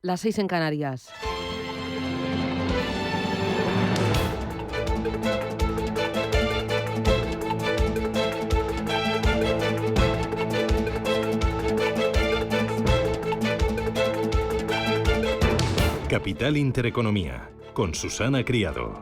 Las 6 en Canarias. Capital Intereconomía, con Susana Criado.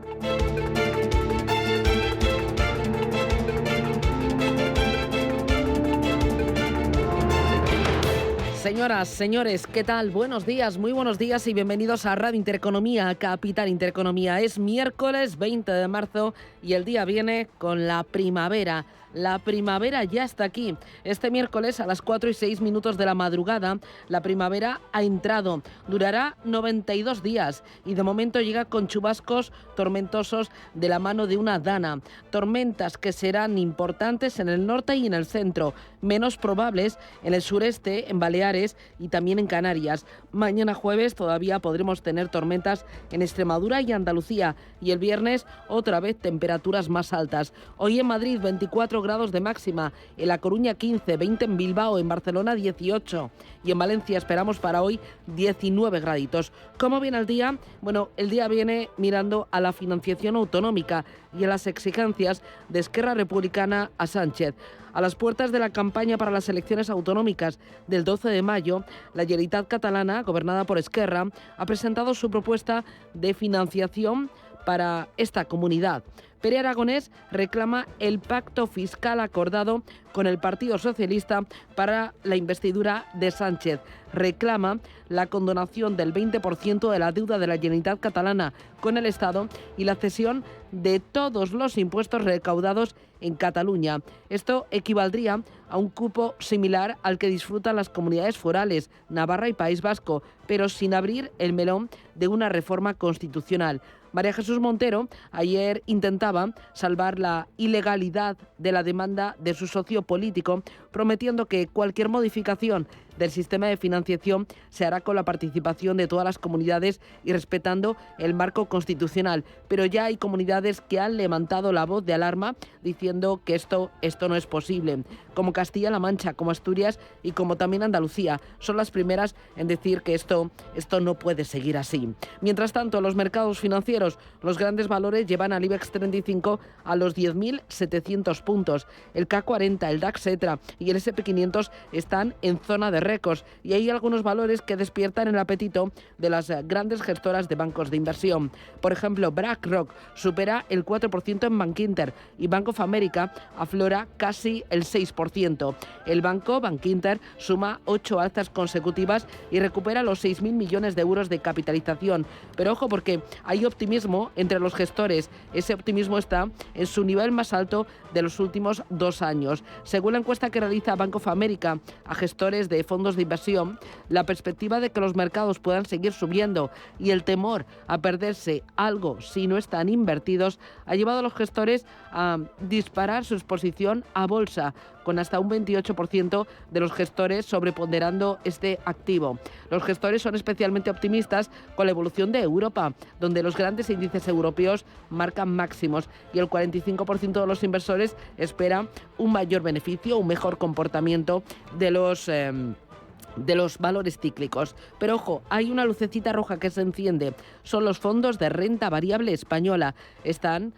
Señoras, señores, ¿qué tal? Buenos días, muy buenos días y bienvenidos a Radio Intereconomía, Capital Intereconomía. Es miércoles 20 de marzo y el día viene con la primavera. La primavera ya está aquí. Este miércoles a las 4:06 de la madrugada, la primavera ha entrado. Durará 92 días y de momento llega con chubascos tormentosos de la mano de una dana. Tormentas que serán importantes en el norte y en el centro, menos probables en el sureste, en Baleares y también en Canarias. Mañana jueves todavía podremos tener tormentas en Extremadura y Andalucía y el viernes otra vez temperaturas más altas. Hoy en Madrid 24 grados de máxima, en La Coruña 15, 20 en Bilbao, en Barcelona 18 y en Valencia esperamos para hoy 19 graditos. ¿Cómo viene el día? Bueno, el día viene mirando a la financiación autonómica y a las exigencias de Esquerra Republicana a Sánchez. A las puertas de la campaña para las elecciones autonómicas del 12 de mayo, la Generalitat catalana, gobernada por Esquerra, ha presentado su propuesta de financiación para esta comunidad. Pere Aragonés reclama el pacto fiscal acordado con el Partido Socialista para la investidura de Sánchez. Reclama la condonación del 20% de la deuda de la Generalitat catalana con el Estado y la cesión de todos los impuestos recaudados en Cataluña. Esto equivaldría a un cupo similar al que disfrutan las comunidades forales, Navarra y País Vasco, pero sin abrir el melón de una reforma constitucional. María Jesús Montero ayer intentaba salvar la ilegalidad de la demanda de su socio político, prometiendo que cualquier modificación del sistema de financiación se hará con la participación de todas las comunidades y respetando el marco constitucional. Pero ya hay comunidades que han levantado la voz de alarma diciendo que esto no es posible, como Castilla-La Mancha, como Asturias y como también Andalucía. Son las primeras en decir que esto no puede seguir así. Mientras tanto, en los mercados financieros, los grandes valores llevan al IBEX 35 a los 10.700 puntos. El K40, el DAX, etc. y el SP500 están en zona de récords y hay algunos valores que despiertan el apetito de las grandes gestoras de bancos de inversión. Por ejemplo, BlackRock supera el 4% en Bankinter y Bank of America aflora casi el 6%. El banco Bankinter suma 8 alzas consecutivas y recupera los 6.000 millones de euros de capitalización. Pero ojo, porque hay optimismo entre los gestores. Ese optimismo está en su nivel más alto de los últimos 2 años. Según la encuesta que realiza Bank of America a gestores de fondos de inversión, la perspectiva de que los mercados puedan seguir subiendo y el temor a perderse algo si no están invertidos ha llevado a los gestores a disparar su exposición a bolsa, con hasta un 28% de los gestores sobreponderando este activo. Los gestores son especialmente optimistas con la evolución de Europa, donde los grandes índices europeos marcan máximos y el 45% de los inversores espera un mayor beneficio, un mejor comportamiento de los valores cíclicos. Pero ojo, hay una lucecita roja que se enciende. Son los fondos de renta variable española. Están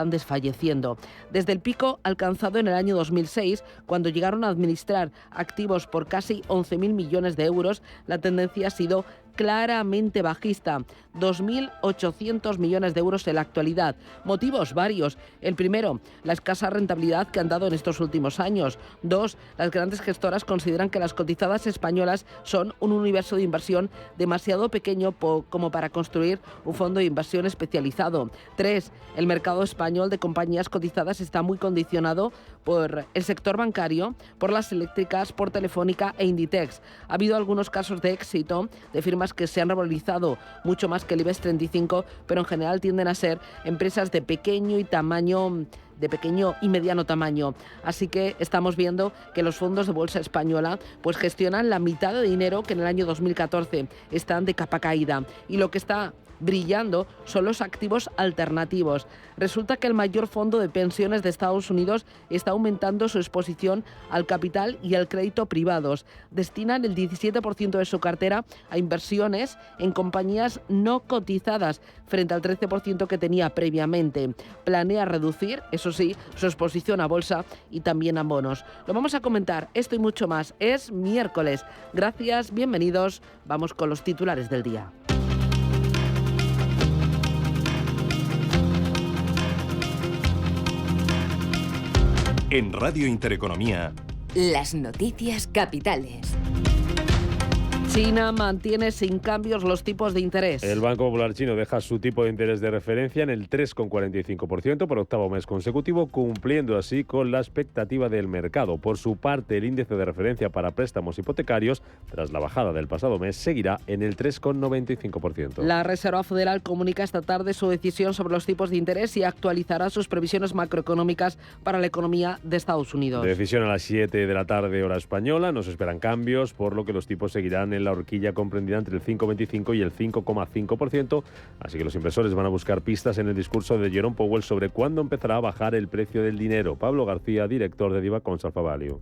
desfalleciendo. Desde el pico alcanzado en el año 2006, cuando llegaron a administrar activos por casi 11.000 millones de euros, la tendencia ha sido claramente bajista, 2.800 millones de euros en la actualidad. Motivos varios. El primero, la escasa rentabilidad que han dado en estos últimos años. 2, las grandes gestoras consideran que las cotizadas españolas son un universo de inversión demasiado pequeño como para construir un fondo de inversión especializado. 3, el mercado español de compañías cotizadas está muy condicionado por el sector bancario, por las eléctricas, por Telefónica e Inditex. Ha habido algunos casos de éxito de firmas que se han revalorizado mucho más que el IBEX 35, pero en general tienden a ser empresas de pequeño y mediano tamaño. Así que estamos viendo que los fondos de bolsa española pues gestionan la mitad de dinero que en el año 2014. Están de capa caída. Y lo que está brillando son los activos alternativos. Resulta que el mayor fondo de pensiones de Estados Unidos está aumentando su exposición al capital y al crédito privados. Destinan el 17% de su cartera a inversiones en compañías no cotizadas, frente al 13% que tenía previamente. Planea reducir, eso sí, su exposición a bolsa y también a bonos. Lo vamos a comentar, esto y mucho más. Es miércoles. Gracias, bienvenidos. Vamos con los titulares del día. En Radio Intereconomía, las noticias capitales. China mantiene sin cambios los tipos de interés. El Banco Popular chino deja su tipo de interés de referencia en el 3,45% por octavo mes consecutivo, cumpliendo así con la expectativa del mercado. Por su parte, el índice de referencia para préstamos hipotecarios, tras la bajada del pasado mes, seguirá en el 3,95%. La Reserva Federal comunica esta tarde su decisión sobre los tipos de interés y actualizará sus previsiones macroeconómicas para la economía de Estados Unidos. Decisión a las 7 de la tarde, hora española. No se esperan cambios, por lo que los tipos seguirán en la horquilla comprendida entre el 5,25 y el 5,5%, así que los inversores van a buscar pistas en el discurso de Jerome Powell sobre cuándo empezará a bajar el precio del dinero. Pablo García, director de Divacons Alpha Value.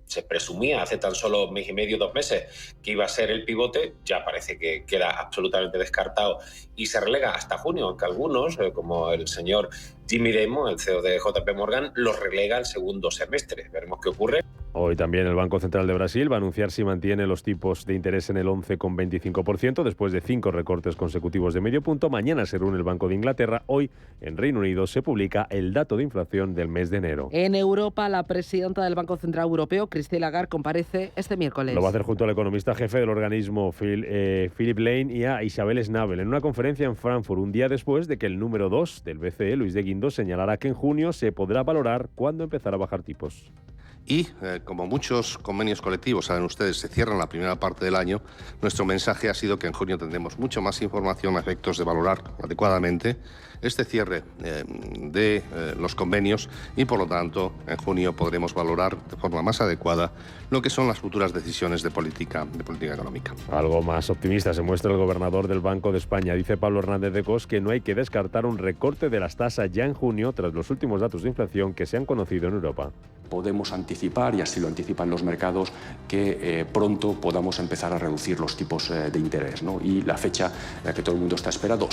Se presumía hace tan solo mes y medio, 2 meses, que iba a ser el pivote, ya parece que queda absolutamente descartado y se relega hasta junio, aunque algunos, como el señor Jimmy Dimon, el CEO de JP Morgan, los relega al segundo semestre. Veremos qué ocurre. Hoy también el Banco Central de Brasil va a anunciar si mantiene los tipos de interés en el 11,25% después de 5 recortes consecutivos de medio punto. Mañana se reúne el Banco de Inglaterra. Hoy en Reino Unido se publica el dato de inflación del mes de enero. En Europa, la presidenta del Banco Central Europeo, Christine Lagarde, comparece este miércoles. Lo va a hacer junto al economista jefe del organismo, Philip Lane, y a Isabel Schnabel, en una conferencia en Frankfurt, un día después de que el número 2 del BCE, Luis de Guindos, señalara que en junio se podrá valorar cuándo empezar a bajar tipos. Y, como muchos convenios colectivos, saben ustedes, se cierran la primera parte del año, nuestro mensaje ha sido que en junio tendremos mucho más información a efectos de valorar adecuadamente este cierre de los convenios y, por lo tanto, en junio podremos valorar de forma más adecuada lo que son las futuras decisiones de política económica. Algo más optimista se muestra el gobernador del Banco de España. Dice Pablo Hernández de Cos que no hay que descartar un recorte de las tasas ya en junio tras los últimos datos de inflación que se han conocido en Europa. Podemos anticipar, y así lo anticipan los mercados, que pronto podamos empezar a reducir los tipos de interés, ¿no? Y la fecha que todo el mundo está esperando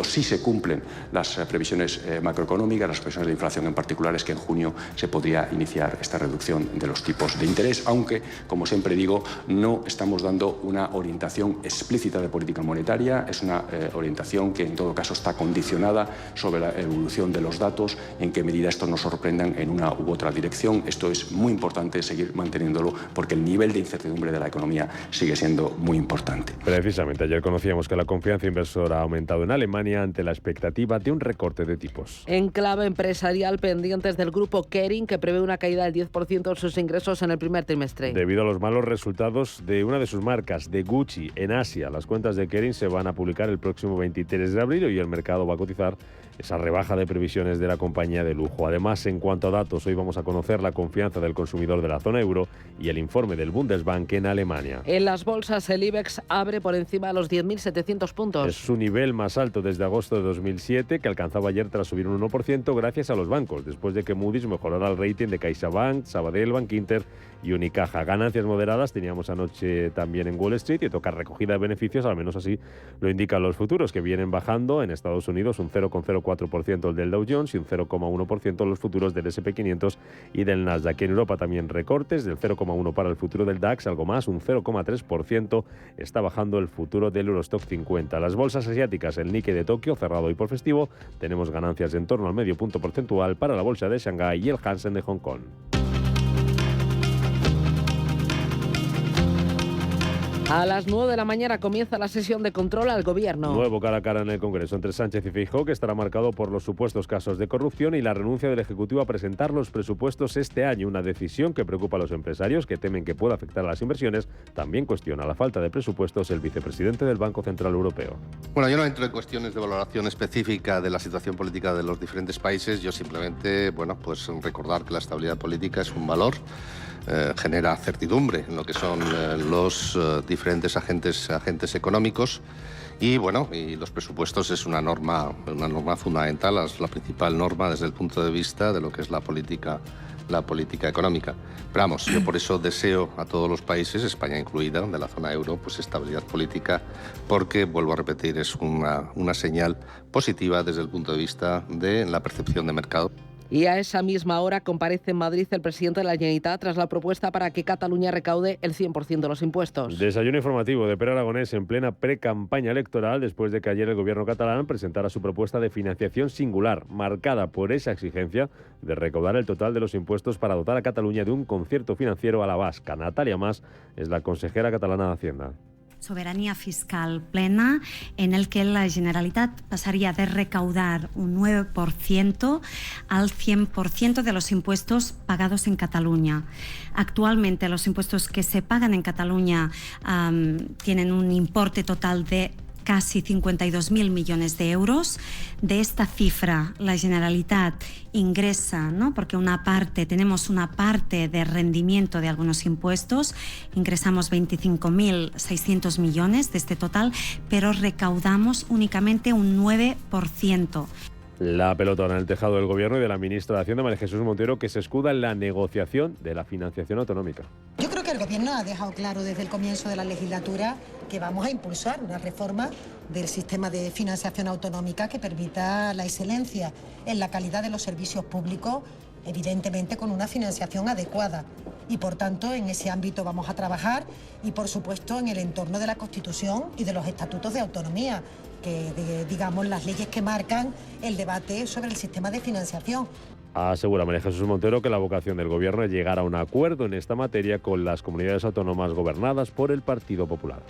si se cumplen las previsiones macroeconómicas, las previsiones de inflación en particular, es que en junio se podría iniciar esta reducción de los tipos de interés, aunque, como siempre digo, no estamos dando una orientación explícita de política monetaria, es una orientación que en todo caso está condicionada sobre la evolución de los datos, en qué medida estos nos sorprendan en una u otra dirección. Esto es muy importante seguir manteniéndolo porque el nivel de incertidumbre de la economía sigue siendo muy importante. Precisamente ayer conocíamos que la confianza inversora ha aumentado en Alemania ante la expectativa de un recorte de tipos. En clave empresarial, pendientes del grupo Kering, que prevé una caída del 10% de sus ingresos en el primer trimestre. Debido a los malos resultados de una de sus marcas, de Gucci, en Asia, las cuentas de Kering se van a publicar el próximo 23 de abril y el mercado va a cotizar esa rebaja de previsiones de la compañía de lujo. Además, en cuanto a datos, hoy vamos a conocer la confianza del consumidor de la zona euro y el informe del Bundesbank en Alemania. En las bolsas, el IBEX abre por encima de los 10.700 puntos. Es su nivel más alto desde agosto de 2007, que alcanzaba ayer tras subir un 1% gracias a los bancos, después de que Moody's mejorara el rating de CaixaBank, Sabadell, Bankinter y Unicaja. Ganancias moderadas teníamos anoche también en Wall Street y toca recogida de beneficios, al menos así lo indican los futuros, que vienen bajando en Estados Unidos un 0,04% el del Dow Jones y un 0,1% los futuros del S&P 500 y del Nasdaq. En Europa también recortes del 0,1% para el futuro del DAX, algo más, un 0,3% está bajando el futuro del Eurostock 50. Las bolsas asiáticas, el Nikkei de Tokio cerrado hoy por festivo, tenemos ganancias en torno al medio punto porcentual para la bolsa de Shanghái y el Hansen de Hong Kong. A las 9 de la mañana comienza la sesión de control al Gobierno. Nuevo cara a cara en el Congreso entre Sánchez y Feijóo, que estará marcado por los supuestos casos de corrupción y la renuncia del Ejecutivo a presentar los presupuestos este año. Una decisión que preocupa a los empresarios, que temen que pueda afectar a las inversiones. También cuestiona la falta de presupuestos el vicepresidente del Banco Central Europeo. Bueno, yo no entro en cuestiones de valoración específica de la situación política de los diferentes países. Yo simplemente, pues recordar que la estabilidad política es un valor. Genera certidumbre en lo que son los diferentes agentes económicos Y bueno, y los presupuestos es una norma fundamental, la principal norma desde el punto de vista de lo que es la política económica. Pero vamos, yo por eso deseo a todos los países, España incluida, de la zona euro, pues estabilidad política, porque, vuelvo a repetir, es una señal positiva desde el punto de vista de la percepción de mercado. Y a esa misma hora comparece en Madrid el presidente de la Generalitat tras la propuesta para que Cataluña recaude el 100% de los impuestos. Desayuno informativo de Pere Aragonés en plena pre-campaña electoral, después de que ayer el gobierno catalán presentara su propuesta de financiación singular, marcada por esa exigencia de recaudar el total de los impuestos para dotar a Cataluña de un concierto financiero a la vasca. Natalia Mas es la consejera catalana de Hacienda. Soberanía fiscal plena, en el que la Generalitat pasaría de recaudar un 9% al 100% de los impuestos pagados en Cataluña. Actualmente los impuestos que se pagan en Cataluña tienen un importe total de casi 52.000 millones de euros. De esta cifra, la Generalitat ingresa, ¿no? Porque tenemos una parte de rendimiento de algunos impuestos, ingresamos 25.600 millones de este total, pero recaudamos únicamente un 9%. La pelota en el tejado del gobierno y de la ministra de Hacienda, María Jesús Montero, que se escuda en la negociación de la financiación autonómica. Yo creo que el gobierno ha dejado claro desde el comienzo de la legislatura que vamos a impulsar una reforma del sistema de financiación autonómica que permita la excelencia en la calidad de los servicios públicos, evidentemente con una financiación adecuada. Y por tanto, en ese ámbito vamos a trabajar y, por supuesto, en el entorno de la Constitución y de los estatutos de autonomía, digamos, las leyes que marcan el debate sobre el sistema de financiación. Asegura María Jesús Montero que la vocación del gobierno es llegar a un acuerdo en esta materia con las comunidades autónomas gobernadas por el Partido Popular.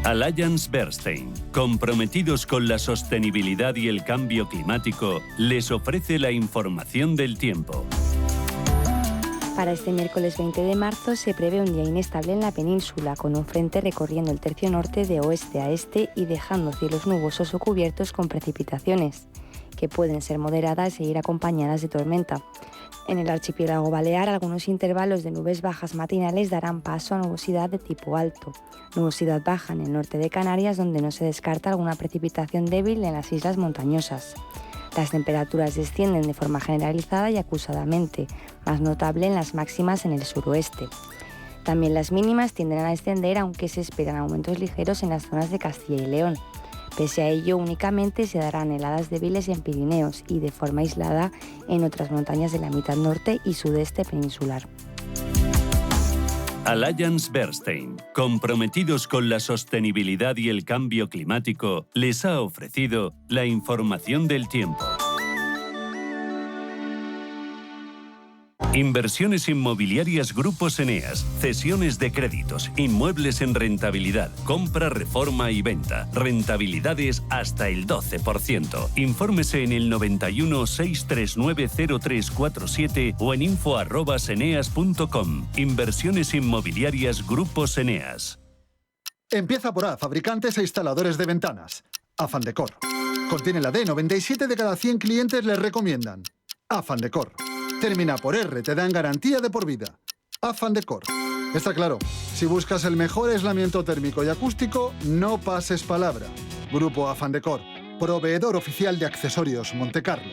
Allianz Bernstein, comprometidos con la sostenibilidad y el cambio climático, les ofrece la información del tiempo. Para este miércoles 20 de marzo se prevé un día inestable en la península, con un frente recorriendo el tercio norte de oeste a este y dejando cielos nubosos o cubiertos con precipitaciones, que pueden ser moderadas e ir acompañadas de tormenta. En el archipiélago balear, algunos intervalos de nubes bajas matinales darán paso a nubosidad de tipo alto. Nubosidad baja en el norte de Canarias, donde no se descarta alguna precipitación débil en las islas montañosas. Las temperaturas descienden de forma generalizada y acusadamente, más notable en las máximas en el suroeste. También las mínimas tienden a descender, aunque se esperan aumentos ligeros en las zonas de Castilla y León. Pese a ello, únicamente se darán heladas débiles en Pirineos y de forma aislada en otras montañas de la mitad norte y sudeste peninsular. Allianz Bernstein, comprometidos con la sostenibilidad y el cambio climático, les ha ofrecido la información del tiempo. Inversiones inmobiliarias Grupos Eneas, cesiones de créditos, inmuebles en rentabilidad, compra, reforma y venta, rentabilidades hasta el 12%. Infórmese en el 91 639 0347 o en info@eneas.com. Inversiones inmobiliarias Grupos Eneas. Empieza por A, fabricantes e instaladores de ventanas. Afan Decor. Contiene la D, 97 de cada 100 clientes les recomiendan. Afan Decor. Termina por R, te dan garantía de por vida. Afan Decor. Está claro, si buscas el mejor aislamiento térmico y acústico, no pases palabra. Grupo Afan Decor, proveedor oficial de accesorios Montecarlo.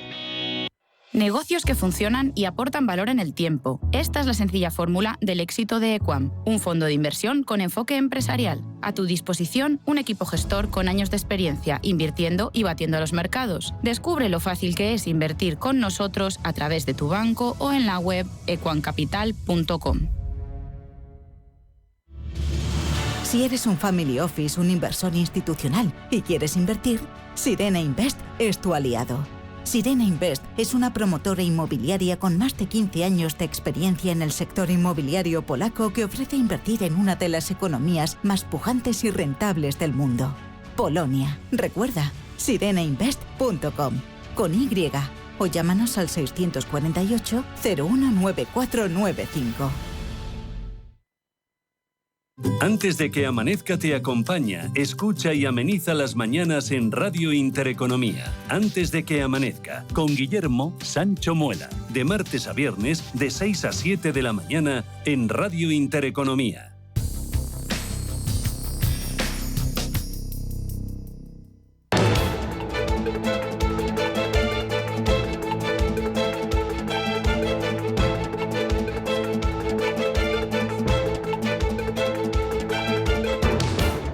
Negocios que funcionan y aportan valor en el tiempo. Esta es la sencilla fórmula del éxito de Equam, un fondo de inversión con enfoque empresarial. A tu disposición, un equipo gestor con años de experiencia invirtiendo y batiendo a los mercados. Descubre lo fácil que es invertir con nosotros a través de tu banco o en la web equamcapital.com. Si eres un family office, un inversor institucional y quieres invertir, Sirena Invest es tu aliado. Sirena Invest es una promotora inmobiliaria con más de 15 años de experiencia en el sector inmobiliario polaco que ofrece invertir en una de las economías más pujantes y rentables del mundo. Polonia. Recuerda, sirenainvest.com con Y o llámanos al 648 019495. Antes de que amanezca te acompaña, escucha y ameniza las mañanas en Radio Intereconomía. Antes de que amanezca, con Guillermo Sancho Muela. De martes a viernes, de 6 a 7 de la mañana, en Radio Intereconomía.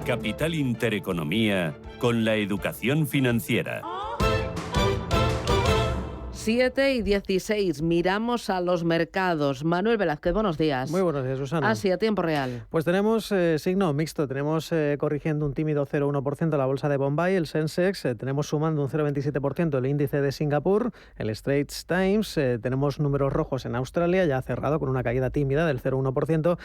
Capital Intereconomía con la educación financiera. 7:16, miramos a los mercados. Manuel Velázquez, buenos días. Muy buenos días, Susana. Así, a tiempo real. Pues tenemos signo mixto, tenemos corrigiendo un tímido 0,1% la bolsa de Bombay, el Sensex, tenemos sumando un 0,27% el índice de Singapur, el Straits Times, tenemos números rojos en Australia, ya ha cerrado con una caída tímida del 0,1%.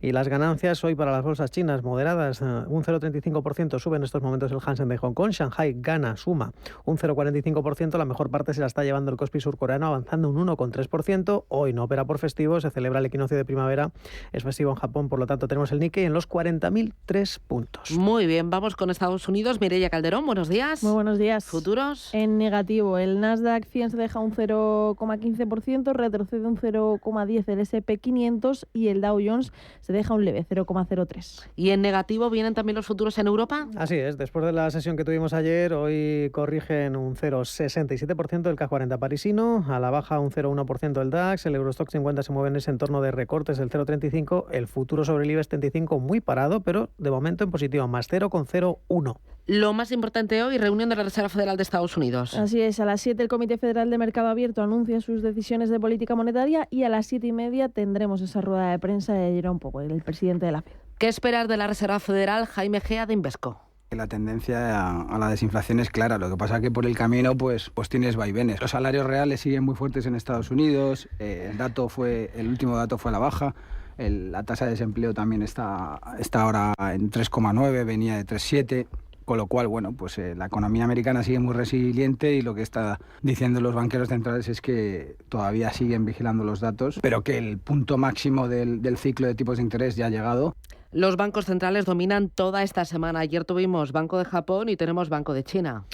Y las ganancias hoy para las bolsas chinas moderadas, un 0,35% sube en estos momentos el Hansen de Hong Kong. Shanghai gana, suma un 0,45%. La mejor parte se la está llevando el Kospi surcoreano, avanzando un 1,3%. Hoy no opera por festivo, se celebra el equinoccio de primavera. Es festivo en Japón, por lo tanto tenemos el Nikkei en los 40.003 puntos. Muy bien, vamos con Estados Unidos. Mireia Calderón, buenos días. Muy buenos días. ¿Futuros? En negativo, el Nasdaq 100 se deja un 0,15%, retrocede un 0,10% el S&P 500 y el Dow Jones se deja un leve 0,03. ¿Y en negativo vienen también los futuros en Europa? Así es, después de la sesión que tuvimos ayer, hoy corrigen un 0,67% el CAC 40 parisino, a la baja un 0,1% el DAX, el Eurostoxx 50 se mueve en ese entorno de recortes del 0,35%, el futuro sobre el IBEX 35 muy parado, pero de momento en positivo, más 0,01%. Lo más importante hoy, reunión de la Reserva Federal de Estados Unidos. Así es, a las 7 el Comité Federal de Mercado Abierto anuncia sus decisiones de política monetaria y a las 7:30 tendremos esa rueda de prensa de Jerome Powell, el presidente de la FED. ¿Qué esperar de la Reserva Federal? Jaime Gea, de Invesco. La tendencia a la desinflación es clara, lo que pasa que por el camino pues tienes vaivenes. Los salarios reales siguen muy fuertes en Estados Unidos, el último dato fue a la baja, la tasa de desempleo también está ahora en 3,9, venía de 3,7. Con lo cual, bueno, pues la economía americana sigue muy resiliente y lo que está diciendo los banqueros centrales es que todavía siguen vigilando los datos, pero que el punto máximo del ciclo de tipos de interés ya ha llegado. Los bancos centrales dominan toda esta semana. Ayer tuvimos Banco de Japón y tenemos Banco de China.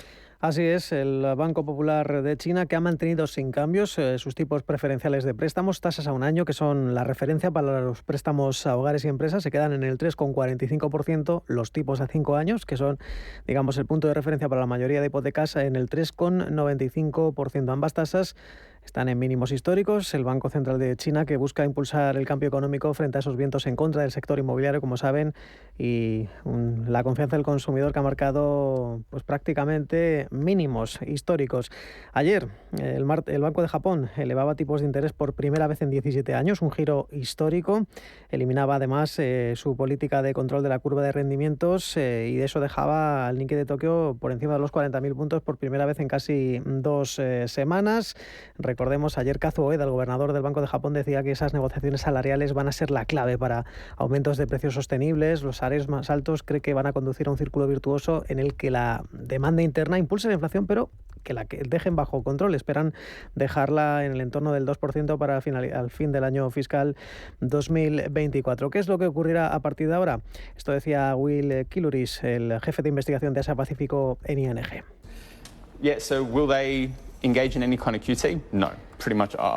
Así es, el Banco Popular de China, que ha mantenido sin cambios sus tipos preferenciales de préstamos, tasas a un año, que son la referencia para los préstamos a hogares y empresas, se quedan en el 3,45%, los tipos a 5 años, que son, digamos, el punto de referencia para la mayoría de hipotecas, en el 3,95%. Ambas tasas están en mínimos históricos. El Banco Central de China, que busca impulsar el cambio económico frente a esos vientos en contra del sector inmobiliario, como saben, y la confianza del consumidor, que ha marcado pues prácticamente mínimos históricos. Ayer, el Banco de Japón elevaba tipos de interés por primera vez en 17 años, un giro histórico. Eliminaba además su política de control de la curva de rendimientos y de eso dejaba al Nikkei de Tokio por encima de los 40.000 puntos por primera vez en casi 2 semanas. Recordemos, ayer Kazuo Ueda, el gobernador del Banco de Japón, decía que esas negociaciones salariales van a ser la clave para aumentos de precios sostenibles. Los salarios más altos cree que van a conducir a un círculo virtuoso en el que la demanda interna impulse la inflación, pero que la que dejen bajo control. Esperan dejarla en el entorno del 2% para al fin del año fiscal 2024. ¿Qué es lo que ocurrirá a partir de ahora? Esto decía Will Kiluris, el jefe de investigación de Asia Pacífico en ING. Yeah, so will they engage in any kind of QT? No.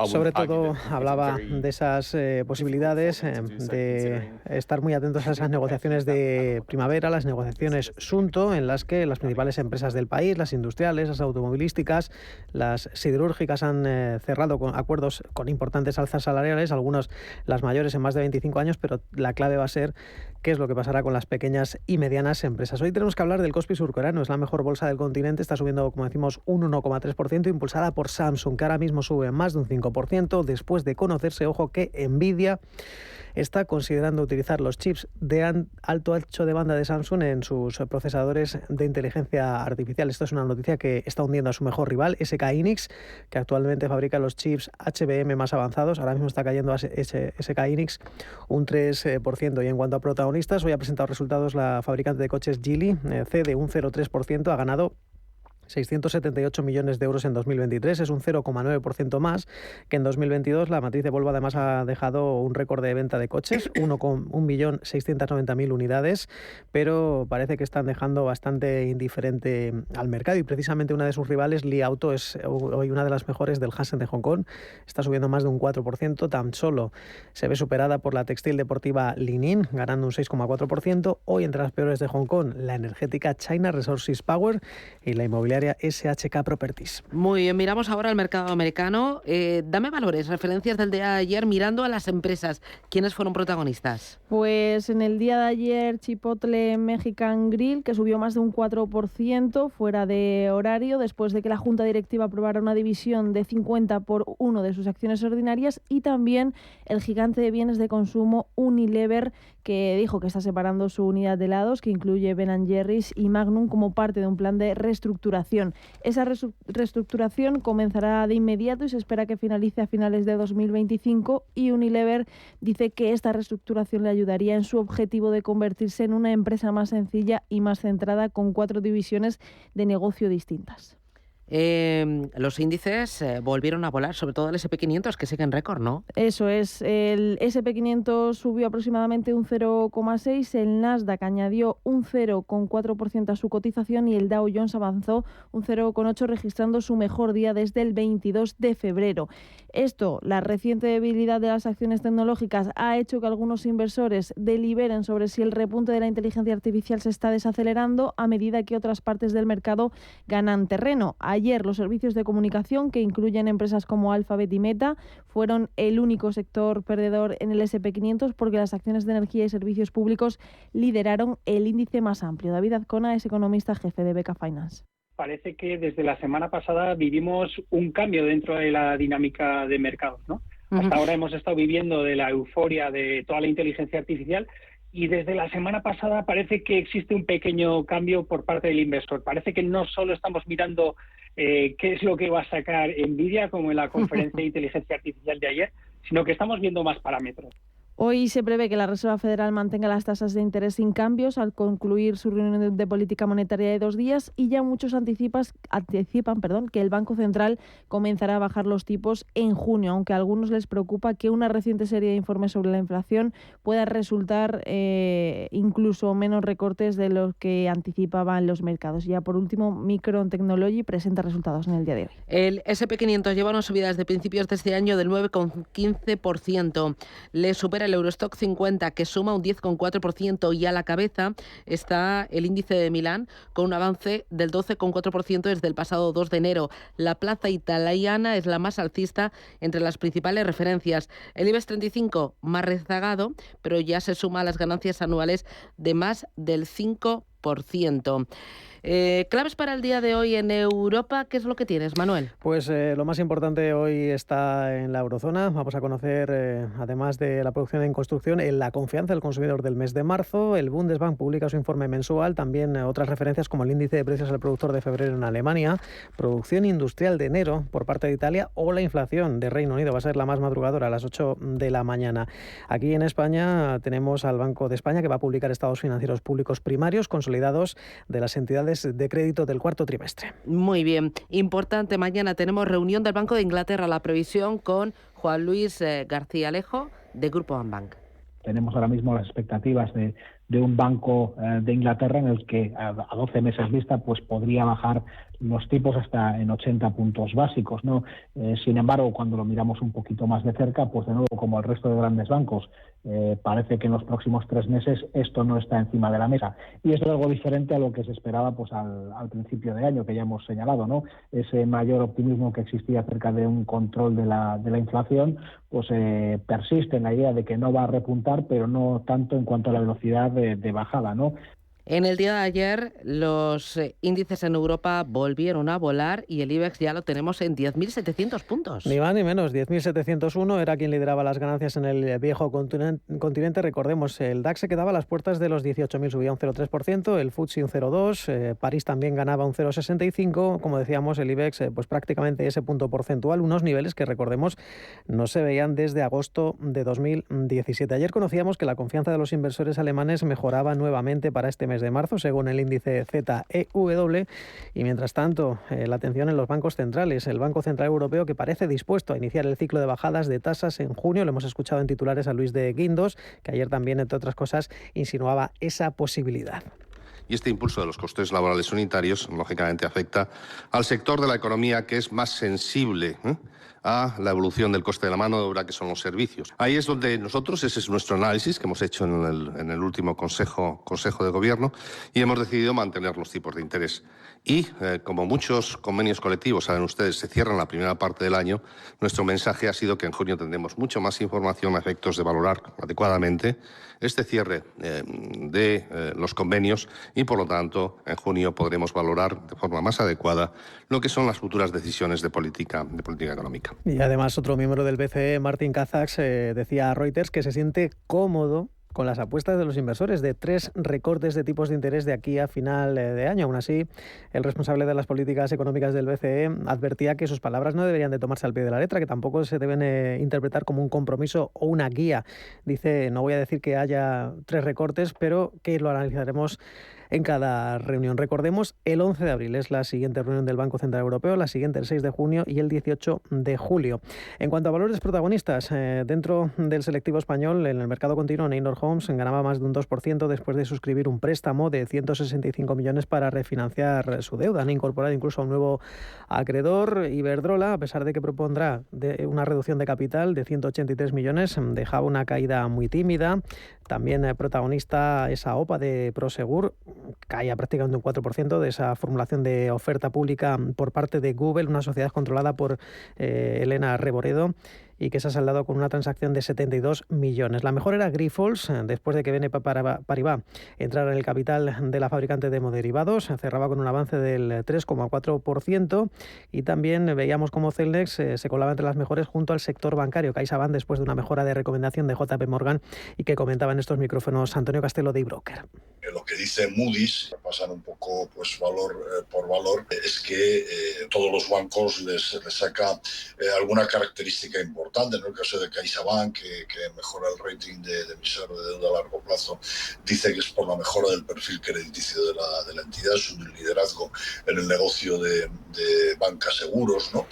Sobre todo hablaba de esas posibilidades de estar muy atentos a esas negociaciones de primavera, las negociaciones Sunto, en las que las principales empresas del país, las industriales, las automovilísticas, las siderúrgicas han cerrado acuerdos con importantes alzas salariales, algunos las mayores en más de 25 años, pero la clave va a ser qué es lo que pasará con las pequeñas y medianas empresas. Hoy tenemos que hablar del Kospi surcoreano, es la mejor bolsa del continente, está subiendo, como decimos, un 1,3%, impulsada por Samsung, que ahora mismo sube más de un 5%, después de conocerse, ojo, que Nvidia está considerando utilizar los chips de alto ancho de banda de Samsung en sus procesadores de inteligencia artificial. Esto es una noticia que está hundiendo a su mejor rival, SK Hynix, que actualmente fabrica los chips HBM más avanzados. Ahora mismo está cayendo a SK Hynix un 3%. Y en cuanto a protagonistas, hoy ha presentado resultados la fabricante de coches Geely, cede un 0,3%, ha ganado 678 millones de euros en 2023, es un 0,9% más que en 2022. La matriz de Volvo además ha dejado un récord de venta de coches, 1.690.000 unidades, pero parece que están dejando bastante indiferente al mercado y precisamente una de sus rivales, Li Auto, es hoy una de las mejores del Hansen de Hong Kong, está subiendo más de un 4%, tan solo se ve superada por la textil deportiva Li Ning, ganando un 6,4%. Hoy entre las peores de Hong Kong, la energética China Resources Power y la inmobiliaria SHK Properties. Muy bien, miramos ahora al mercado americano. Dame valores, referencias del día de ayer mirando a las empresas. ¿Quiénes fueron protagonistas? Pues en el día de ayer Chipotle Mexican Grill, que subió más de un 4% fuera de horario después de que la Junta Directiva aprobara una división de 50/1 de sus acciones ordinarias, y también el gigante de bienes de consumo Unilever, que dijo que está separando su unidad de helados, que incluye Ben & Jerry's y Magnum, como parte de un plan de reestructuración. Esa reestructuración comenzará de inmediato y se espera que finalice a finales de 2025, y Unilever dice que esta reestructuración le ayudaría en su objetivo de convertirse en una empresa más sencilla y más centrada, con 4 divisiones de negocio distintas. Los índices volvieron a volar, sobre todo el SP500, que sigue en récord, ¿no? Eso es, el SP500 subió aproximadamente un 0,6%, el Nasdaq añadió un 0,4% a su cotización y el Dow Jones avanzó un 0,8%, registrando su mejor día desde el 22 de febrero. Esto, la reciente debilidad de las acciones tecnológicas, ha hecho que algunos inversores deliberen sobre si el repunte de la inteligencia artificial se está desacelerando a medida que otras partes del mercado ganan terreno. Ayer los servicios de comunicación, que incluyen empresas como Alphabet y Meta, fueron el único sector perdedor en el SP500 porque las acciones de energía y servicios públicos lideraron el índice más amplio. David Azcona es economista jefe de Beca Finance. Parece que desde la semana pasada vivimos un cambio dentro de la dinámica de mercados, ¿no? Hasta ahora hemos estado viviendo de la euforia de toda la inteligencia artificial, y desde la semana pasada parece que existe un pequeño cambio por parte del inversor. Parece que no solo estamos mirando qué es lo que va a sacar Nvidia, como en la conferencia de inteligencia artificial de ayer, sino que estamos viendo más parámetros. Hoy se prevé que la Reserva Federal mantenga las tasas de interés sin cambios al concluir su reunión de política monetaria de 2 días, y ya muchos anticipan que el Banco Central comenzará a bajar los tipos en junio, aunque a algunos les preocupa que una reciente serie de informes sobre la inflación pueda resultar incluso menos recortes de los que anticipaban los mercados. Ya por último, Micron Technology presenta resultados en el día de hoy. El SP500 lleva unas subidas de principios de este año del 9,15%. Le supera el Eurostock 50, que suma un 10,4%, y a la cabeza está el índice de Milán con un avance del 12,4% desde el pasado 2 de enero. La plaza italiana es la más alcista entre las principales referencias. El IBEX 35 más rezagado, pero ya se suma a las ganancias anuales de más del 5%. Claves para el día de hoy en Europa, ¿qué es lo que tienes, Manuel? Pues lo más importante hoy está en la eurozona. Vamos a conocer, además de la producción en construcción, la confianza del consumidor del mes de marzo. El Bundesbank publica su informe mensual, también otras referencias como el índice de precios al productor de febrero en Alemania, producción industrial de enero por parte de Italia, o la inflación de Reino Unido. Va a ser la más madrugadora, a las 8 de la mañana. Aquí en España tenemos al Banco de España, que va a publicar estados financieros públicos primarios consolidados de las entidades de crédito del cuarto trimestre. Muy bien, importante, mañana tenemos reunión del Banco de Inglaterra, la previsión con Juan Luis García Alejo de Grupo Ambank. Tenemos ahora mismo las expectativas de un Banco de Inglaterra en el que a 12 meses vista pues podría bajar los tipos hasta en 80 puntos básicos, ¿no? Sin embargo, cuando lo miramos un poquito más de cerca, pues de nuevo, como el resto de grandes bancos, parece que en los próximos 3 meses esto no está encima de la mesa. Y es algo diferente a lo que se esperaba pues al principio de año, que ya hemos señalado, ¿no? Ese mayor optimismo que existía acerca de un control de la inflación, pues persiste en la idea de que no va a repuntar, pero no tanto en cuanto a la velocidad de bajada, ¿no? En el día de ayer los índices en Europa volvieron a volar y el IBEX ya lo tenemos en 10.700 puntos. Ni más ni menos, 10.701 era quien lideraba las ganancias en el viejo continente. Recordemos, el DAX se quedaba a las puertas de los 18.000, subía un 0,3%, el FTSE un 0,2%, París también ganaba un 0,65%, como decíamos, el IBEX pues prácticamente ese punto porcentual, unos niveles que recordemos no se veían desde agosto de 2017. Ayer conocíamos que la confianza de los inversores alemanes mejoraba nuevamente para este mes mes de marzo, según el índice ZEW. Y mientras tanto, la atención en los bancos centrales. El Banco Central Europeo, que parece dispuesto a iniciar el ciclo de bajadas de tasas en junio. Lo hemos escuchado en titulares a Luis de Guindos, que ayer también, entre otras cosas, insinuaba esa posibilidad. Y este impulso de los costes laborales unitarios, lógicamente, afecta al sector de la economía que es más sensible a la evolución del coste de la mano de obra, que son los servicios. Ahí es donde nosotros, ese es nuestro análisis que hemos hecho en el último Consejo de Gobierno, y hemos decidido mantener los tipos de interés. Y, como muchos convenios colectivos, saben ustedes, se cierran la primera parte del año, nuestro mensaje ha sido que en junio tendremos mucho más información a efectos de valorar adecuadamente este cierre de los convenios, y, por lo tanto, en junio podremos valorar de forma más adecuada lo que son las futuras decisiones de política económica. Y además, otro miembro del BCE, Martin Kazaks, decía a Reuters que se siente cómodo con las apuestas de los inversores de 3 recortes de tipos de interés de aquí a final de año. Aún así, el responsable de las políticas económicas del BCE advertía que sus palabras no deberían de tomarse al pie de la letra, que tampoco se deben interpretar como un compromiso o una guía. Dice, no voy a decir que haya 3 recortes, pero que lo analizaremos en cada reunión. Recordemos, el 11 de abril es la siguiente reunión del Banco Central Europeo, la siguiente el 6 de junio y el 18 de julio. En cuanto a valores protagonistas, dentro del selectivo español, en el mercado continuo, Neinor Homes ganaba más de un 2% después de suscribir un préstamo de 165 millones para refinanciar su deuda. Han incorporado incluso a un nuevo acreedor, Iberdrola, a pesar de que propondrá una reducción de capital de 183 millones, dejaba una caída muy tímida. También protagonista esa OPA de Prosegur, caía prácticamente un 4% de esa formulación de oferta pública por parte de Google, una sociedad controlada por Elena Reboredo, y que se ha saldado con una transacción de 72 millones. La mejor era Grifols, después de que BNP Paribas entrara en el capital de la fabricante de hemoderivados, cerraba con un avance del 3,4%, y también veíamos cómo Celnex se colaba entre las mejores junto al sector bancario, CaixaBank, después de una mejora de recomendación de JP Morgan, y que comentaba en estos micrófonos Antonio Castelo de eBroker. Lo que dice Moody's, pasar un poco pues valor por valor, es que todos los bancos les saca alguna característica importante. En el caso de CaixaBank, que mejora el rating de emisor de deuda a largo plazo, dice que es por la mejora del perfil crediticio de la entidad, su liderazgo en el negocio de banca seguros, ¿no?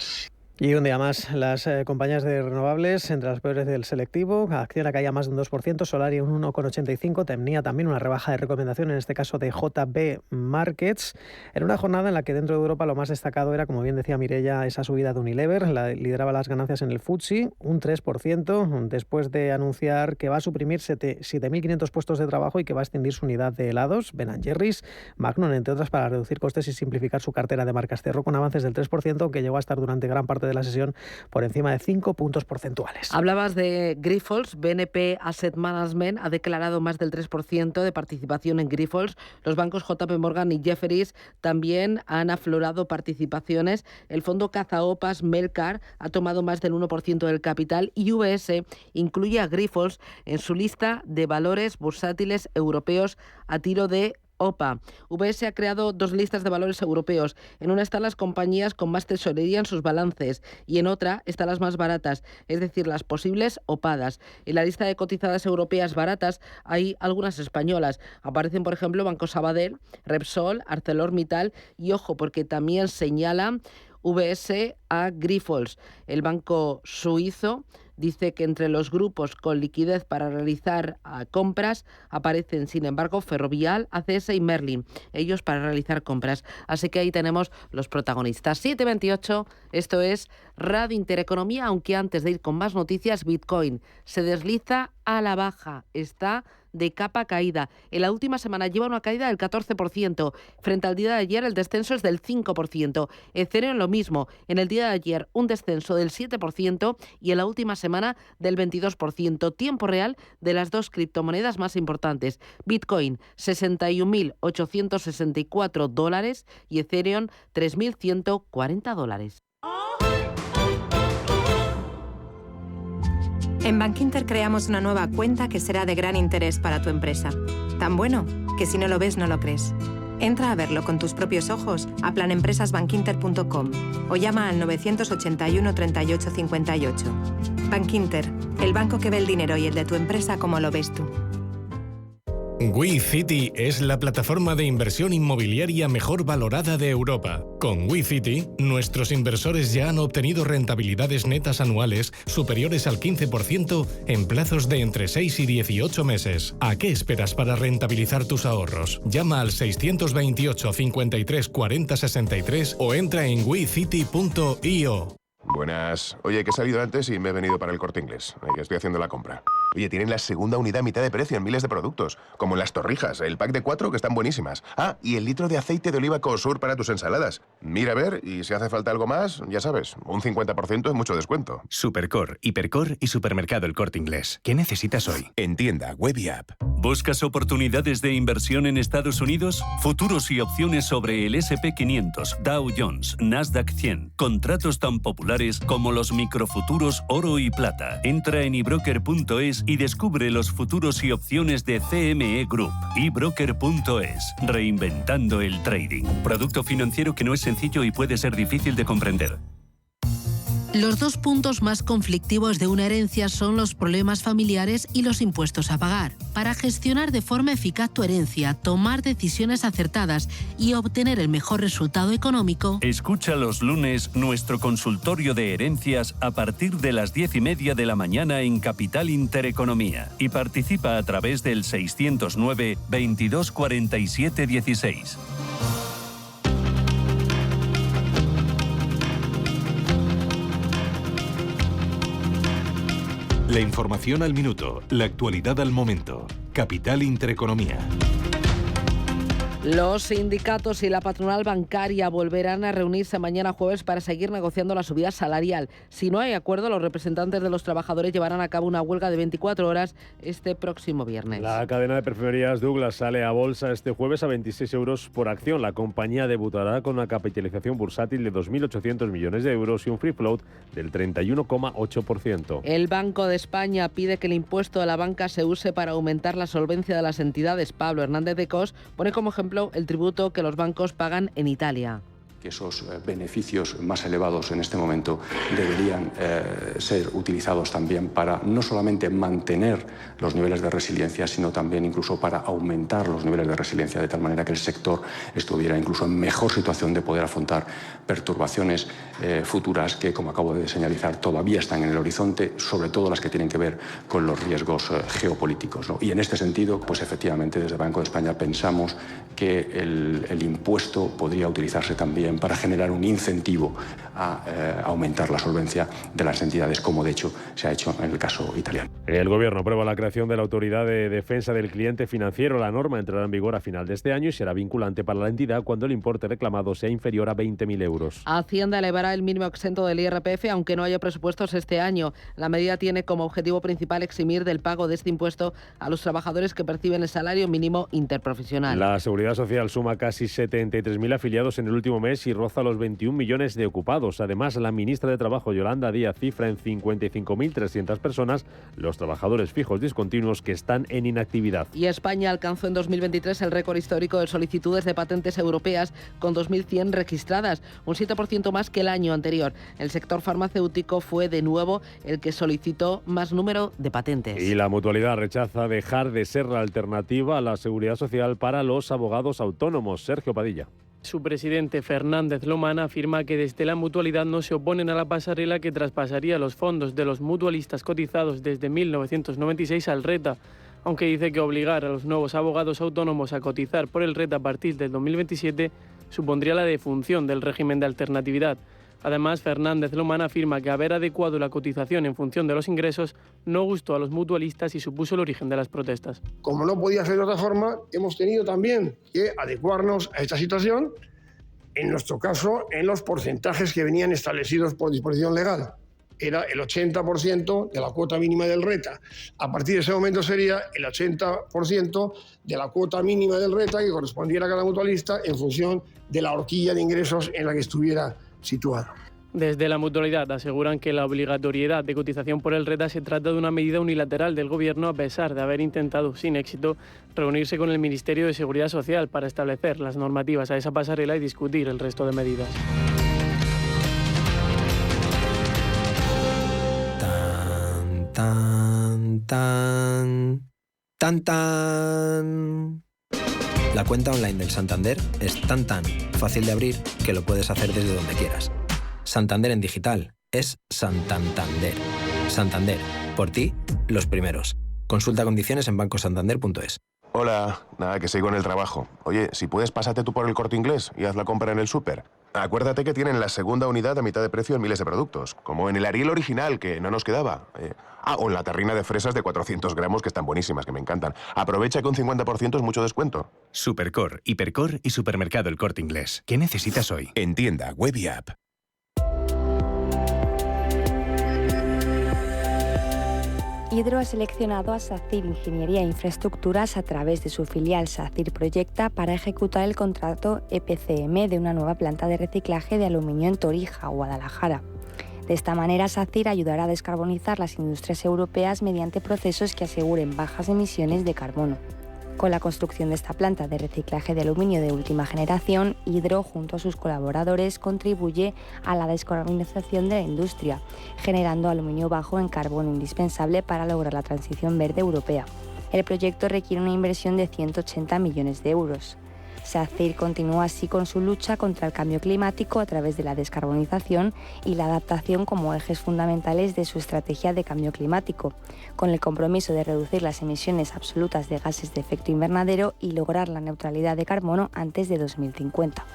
Y un día más, las compañías de renovables entre las peores del selectivo. Acciona caía más de un 2%, Solaria un 1,85%. Tenía también una rebaja de recomendación, en este caso de JB Markets, en una jornada en la que dentro de Europa lo más destacado era, como bien decía Mireia, esa subida de Unilever. Lideraba las ganancias en el FTSE, un 3%, después de anunciar que va a suprimir 7.500 puestos de trabajo y que va a extender su unidad de helados. Ben & Jerry's, Magnum, entre otras, para reducir costes y simplificar su cartera de marcas. Cerró con avances del 3%, que llegó a estar durante gran parte de la sesión por encima de 5 puntos porcentuales. Hablabas de Grifols. BNP Asset Management ha declarado más del 3% de participación en Grifols. Los bancos JP Morgan y Jefferies también han aflorado participaciones. El fondo Cazaopas Melcar ha tomado más del 1% del capital, y UBS incluye a Grifols en su lista de valores bursátiles europeos a tiro de OPA. UBS ha creado 2 listas de valores europeos. En una están las compañías con más tesorería en sus balances, y en otra están las más baratas, es decir, las posibles opadas. En la lista de cotizadas europeas baratas hay algunas españolas. Aparecen, por ejemplo, Banco Sabadell, Repsol, ArcelorMittal, y ojo, porque también señala UBS a Grifols. El banco suizo dice que entre los grupos con liquidez para realizar compras aparecen, sin embargo, Ferrovial, ACS y Merlin, ellos para realizar compras. Así que ahí tenemos los protagonistas. 7:28, esto es Radio Intereconomía, aunque antes de ir con más noticias, Bitcoin se desliza a la baja, está de capa caída. En la última semana lleva una caída del 14%. Frente al día de ayer el descenso es del 5%. Ethereum lo mismo. En el día de ayer un descenso del 7% y en la última semana del 22%. Tiempo real de las 2 criptomonedas más importantes. Bitcoin, $61.864 y Ethereum, $3.140. En Bankinter creamos una nueva cuenta que será de gran interés para tu empresa. Tan bueno que si no lo ves, no lo crees. Entra a verlo con tus propios ojos a planempresasbankinter.com o llama al 981 38 58. Bankinter, el banco que ve el dinero y el de tu empresa como lo ves tú. WeCity es la plataforma de inversión inmobiliaria mejor valorada de Europa. Con WeCity, nuestros inversores ya han obtenido rentabilidades netas anuales superiores al 15% en plazos de entre 6 y 18 meses. ¿A qué esperas para rentabilizar tus ahorros? Llama al 628 53 40 63 o entra en wecity.io. Buenas. Oye, que he salido antes y me he venido para el Corte Inglés. Ahí estoy haciendo la compra. Oye, tienen la segunda unidad a mitad de precio en miles de productos. Como en las torrijas, el pack de 4 que están buenísimas. Ah, y el litro de aceite de oliva Cosur para tus ensaladas. Mira a ver, y si hace falta algo más, ya sabes, un 50% es mucho descuento. Supercor, Hipercor y Supermercado El Corte Inglés. ¿Qué necesitas hoy? En tienda, web y app. ¿Buscas oportunidades de inversión en Estados Unidos? Futuros y opciones sobre el S&P 500, Dow Jones, Nasdaq 100. Contratos tan populares como los microfuturos oro y plata. Entra en ebroker.es y descubre los futuros y opciones de CME Group. ebroker.es. Reinventando el trading. Producto financiero que no es sencillo y puede ser difícil de comprender. Los dos puntos más conflictivos de una herencia son los problemas familiares y los impuestos a pagar. Para gestionar de forma eficaz tu herencia, tomar decisiones acertadas y obtener el mejor resultado económico, escucha los lunes nuestro consultorio de herencias a partir de las 10:30 de la mañana en Capital Intereconomía y participa a través del 609 22 47 16. La información al minuto, la actualidad al momento. Capital Intereconomía. Los sindicatos y la patronal bancaria volverán a reunirse mañana jueves para seguir negociando la subida salarial. Si no hay acuerdo, los representantes de los trabajadores llevarán a cabo una huelga de 24 horas este próximo viernes. La cadena de perfumerías Douglas sale a bolsa este jueves a 26 euros por acción. La compañía debutará con una capitalización bursátil de 2.800 millones de euros y un free float del 31,8%. El Banco de España pide que el impuesto a la banca se use para aumentar la solvencia de las entidades. Pablo Hernández de Cos pone como ejemplo el tributo que los bancos pagan en Italia. Que esos beneficios más elevados en este momento deberían ser utilizados también para no solamente mantener los niveles de resiliencia, sino también incluso para aumentar los niveles de resiliencia, de tal manera que el sector estuviera incluso en mejor situación de poder afrontar perturbaciones futuras que, como acabo de señalizar, todavía están en el horizonte, sobre todo las que tienen que ver con los riesgos geopolíticos, ¿no? Y en este sentido, pues efectivamente desde Banco de España pensamos que el impuesto podría utilizarse también para generar un incentivo a aumentar la solvencia de las entidades, como de hecho se ha hecho en el caso italiano. El Gobierno aprueba la creación de la Autoridad de Defensa del Cliente Financiero. La norma entrará en vigor a final de este año y será vinculante para la entidad cuando el importe reclamado sea inferior a 20.000 euros. Hacienda elevará el mínimo exento del IRPF, aunque no haya presupuestos este año. La medida tiene como objetivo principal eximir del pago de este impuesto a los trabajadores que perciben el salario mínimo interprofesional. La Seguridad Social suma casi 73.000 afiliados en el último mes y roza los 21 millones de ocupados. Además, la ministra de Trabajo, Yolanda Díaz, cifra en 55.300 personas los trabajadores fijos discontinuos que están en inactividad. Y España alcanzó en 2023 el récord histórico de solicitudes de patentes europeas, con 2.100 registradas, un 7% más que el año anterior. El sector farmacéutico fue de nuevo el que solicitó más número de patentes. Y la Mutualidad rechaza dejar de ser la alternativa a la seguridad social para los abogados autónomos. Sergio Padilla. Su presidente Fernández Lomana afirma que desde la Mutualidad no se oponen a la pasarela que traspasaría los fondos de los mutualistas cotizados desde 1996 al RETA, aunque dice que obligar a los nuevos abogados autónomos a cotizar por el RETA a partir del 2027 supondría la defunción del régimen de alternatividad. Además, Fernández Lomana afirma que haber adecuado la cotización en función de los ingresos no gustó a los mutualistas y supuso el origen de las protestas. Como no podía ser de otra forma, hemos tenido también que adecuarnos a esta situación, en nuestro caso, en los porcentajes que venían establecidos por disposición legal. Era el 80% de la cuota mínima del RETA. A partir de ese momento sería el 80% de la cuota mínima del RETA que correspondiera a cada mutualista en función de la horquilla de ingresos en la que estuviera situado. Desde la Mutualidad aseguran que la obligatoriedad de cotización por el RETA se trata de una medida unilateral del Gobierno, a pesar de haber intentado sin éxito reunirse con el Ministerio de Seguridad Social para establecer las normativas a esa pasarela y discutir el resto de medidas. Tan, tan, tan. ¡Tan! La cuenta online del Santander es tan fácil de abrir que lo puedes hacer desde donde quieras. Santander en digital es Santander. Santander, por ti, los primeros. Consulta condiciones en bancosantander.es. Hola, nada, que sigo en el trabajo. Oye, si puedes, pásate tú por el Corte Inglés y haz la compra en el súper. Acuérdate que tienen la segunda unidad a mitad de precio en miles de productos, como en el Ariel original, que no nos quedaba. O en la terrina de fresas de 400 gramos, que están buenísimas, que me encantan. Aprovecha que un 50% es mucho descuento. Supercor, Hipercor y Supermercado El Corte Inglés. ¿Qué necesitas hoy? En tienda, web y app. Hydro ha seleccionado a SACIR Ingeniería e Infraestructuras a través de su filial SACIR Proyecta para ejecutar el contrato EPCM de una nueva planta de reciclaje de aluminio en Torija, Guadalajara. De esta manera, SACIR ayudará a descarbonizar las industrias europeas mediante procesos que aseguren bajas emisiones de carbono. Con la construcción de esta planta de reciclaje de aluminio de última generación, Hydro, junto a sus colaboradores, contribuye a la descarbonización de la industria, generando aluminio bajo en carbono indispensable para lograr la transición verde europea. El proyecto requiere una inversión de 180 millones de euros. SACIR continúa así con su lucha contra el cambio climático a través de la descarbonización y la adaptación como ejes fundamentales de su estrategia de cambio climático, con el compromiso de reducir las emisiones absolutas de gases de efecto invernadero y lograr la neutralidad de carbono antes de 2050.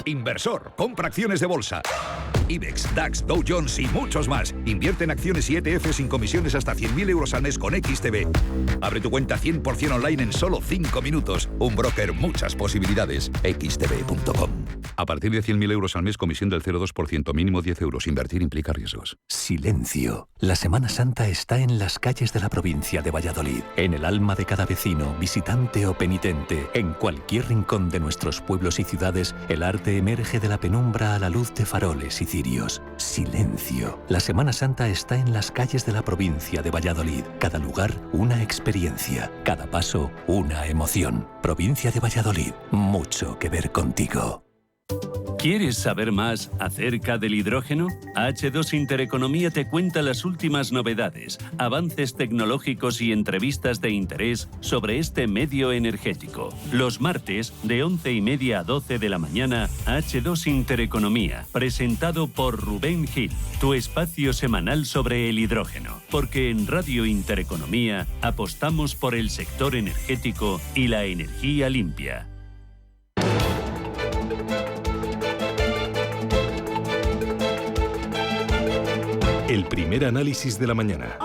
Inversor, compra acciones de bolsa. IBEX, DAX, Dow Jones y muchos más. Invierte en acciones y ETF sin comisiones hasta 100.000 euros al mes con XTB. Abre tu cuenta 100% online en solo 5 minutos. Un broker, muchas posibilidades. XTB.com. A partir de 100.000 euros al mes, comisión del 0,2%, mínimo 10 euros. Invertir implica riesgos. Silencio. La Semana Santa está en las calles de la provincia de Valladolid, en el alma de cada vecino, visitante o penitente. En cualquier rincón de nuestros pueblos y ciudades, el arte emerge de la penumbra a la luz de faroles y cirios. Silencio. La Semana Santa está en las calles de la provincia de Valladolid. Cada lugar, una experiencia. Cada paso, una emoción. Provincia de Valladolid. Mucho que ver contigo. ¿Quieres saber más acerca del hidrógeno? H2 Intereconomía te cuenta las últimas novedades, avances tecnológicos y entrevistas de interés sobre este medio energético. Los martes, de 11:30 a 12 de la mañana, H2 Intereconomía, presentado por Rubén Gil, tu espacio semanal sobre el hidrógeno. Porque en Radio Intereconomía apostamos por el sector energético y la energía limpia. El primer análisis de la mañana.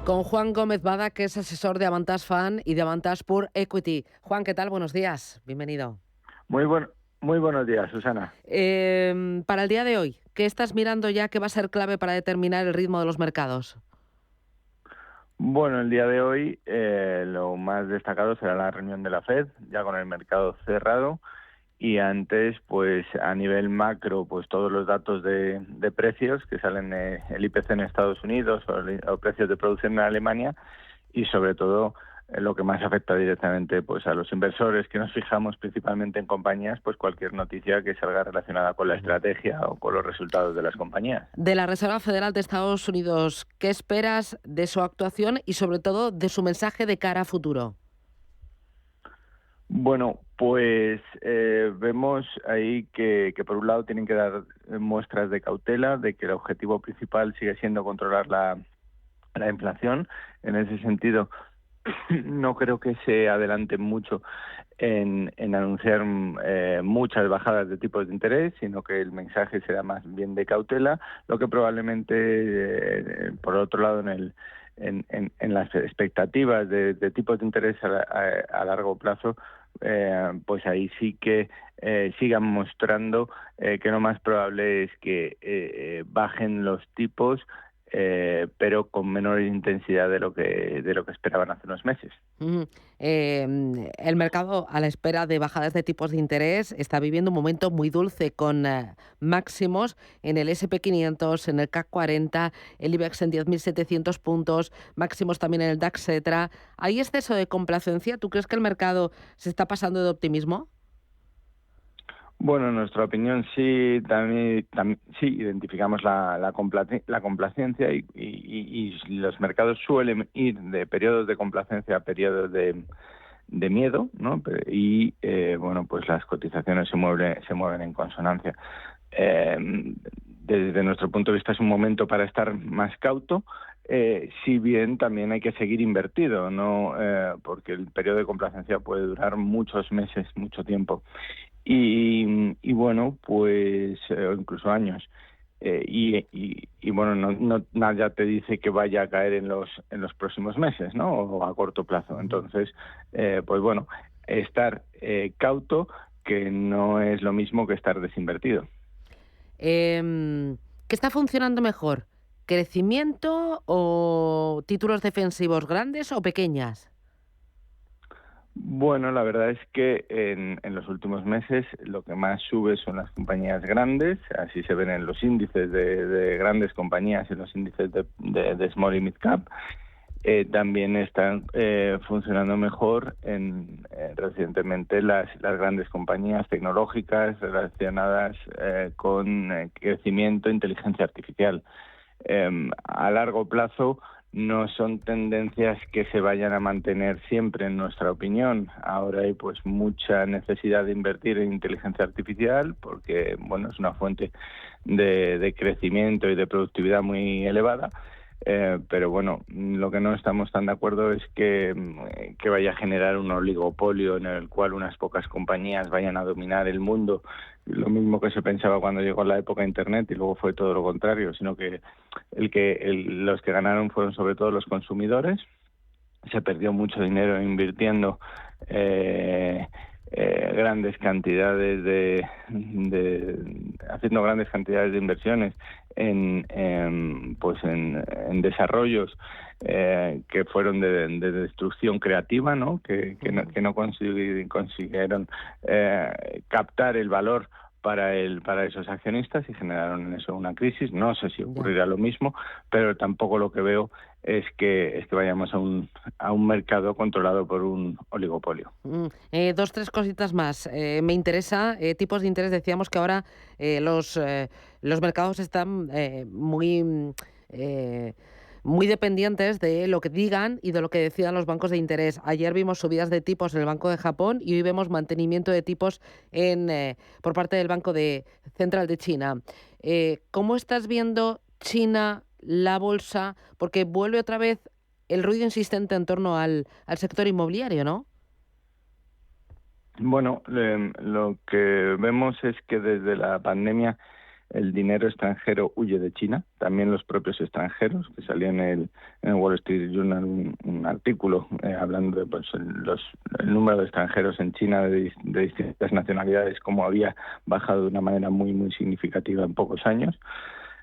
Con Juan Gómez Bada, que es asesor de Avantage Fund y de Avantage Pure Equity. Juan, ¿qué tal? Buenos días. Bienvenido. Muy buenos días, Susana. Para el día de hoy, ¿qué estás mirando ya que va a ser clave para determinar el ritmo de los mercados? Bueno, el día de hoy lo más destacado será la reunión de la FED, ya con el mercado cerrado. Y antes, pues a nivel macro, pues todos los datos de precios que salen el IPC en Estados Unidos o precios de producción en Alemania y sobre todo lo que más afecta directamente pues a los inversores que nos fijamos principalmente en compañías, pues cualquier noticia que salga relacionada con la estrategia o con los resultados de las compañías. De la Reserva Federal de Estados Unidos, ¿qué esperas de su actuación y sobre todo de su mensaje de cara a futuro? Bueno, pues vemos ahí que por un lado tienen que dar muestras de cautela, de que el objetivo principal sigue siendo controlar la inflación. En ese sentido, no creo que se adelanten mucho en anunciar muchas bajadas de tipos de interés, sino que el mensaje será más bien de cautela, lo que probablemente, por otro lado, en las expectativas de tipos de interés a largo plazo, pues ahí sí que sigan mostrando que lo más probable es que bajen los tipos, pero con menor intensidad de lo que esperaban hace unos meses. El mercado, a la espera de bajadas de tipos de interés, está viviendo un momento muy dulce con máximos en el S&P 500, en el CAC 40, el IBEX en 10.700 puntos, máximos también en el DAX, etc. ¿Hay exceso de complacencia? ¿Tú crees que el mercado se está pasando de optimismo? Bueno, en nuestra opinión sí, también sí identificamos la complacencia y los mercados suelen ir de periodos de complacencia a periodos de miedo, ¿no? Y bueno, pues las cotizaciones se mueven en consonancia. Desde nuestro punto de vista es un momento para estar más cauto, si bien también hay que seguir invertido, ¿no? Porque el periodo de complacencia puede durar muchos meses, mucho tiempo. Y bueno, pues incluso años. Y bueno, nada te dice que vaya a caer en los próximos meses, ¿no? O a corto plazo. Entonces, pues bueno, estar cauto, que no es lo mismo que estar desinvertido. ¿Qué está funcionando mejor? ¿Crecimiento o títulos defensivos grandes o pequeñas? Bueno, la verdad es que en los últimos meses lo que más sube son las compañías grandes, así se ven en los índices de grandes compañías, en los índices de Small y Mid Cap. También están funcionando mejor recientemente las grandes compañías tecnológicas relacionadas con crecimiento e inteligencia artificial. A largo plazo no son tendencias que se vayan a mantener siempre, en nuestra opinión. Ahora hay pues mucha necesidad de invertir en inteligencia artificial porque bueno, es una fuente de crecimiento y de productividad muy elevada. Pero bueno, lo que no estamos tan de acuerdo es que vaya a generar un oligopolio en el cual unas pocas compañías vayan a dominar el mundo, lo mismo que se pensaba cuando llegó la época de Internet y luego fue todo lo contrario, sino que los que ganaron fueron sobre todo los consumidores. Se perdió mucho dinero invirtiendo grandes cantidades haciendo grandes cantidades de inversiones en desarrollos que fueron de destrucción creativa, ¿no? Que no consiguieron captar el valor para esos accionistas y generaron en eso una crisis. No sé si ocurrirá lo mismo, pero tampoco lo que veo es que vayamos a un mercado controlado por un oligopolio. 2-3 cositas más. Me interesa, tipos de interés. Decíamos que ahora los mercados están muy dependientes de lo que digan y de lo que decidan los bancos de interés. Ayer vimos subidas de tipos en el Banco de Japón y hoy vemos mantenimiento de tipos por parte del Banco Central de China. ¿Cómo estás viendo China, la bolsa? Porque vuelve otra vez el ruido insistente en torno al sector inmobiliario, ¿no? Bueno, lo que vemos es que desde la pandemia el dinero extranjero huye de China, también los propios extranjeros, que salía en el Wall Street Journal un artículo hablando de el número de extranjeros en China de distintas nacionalidades, como había bajado de una manera muy, muy significativa en pocos años.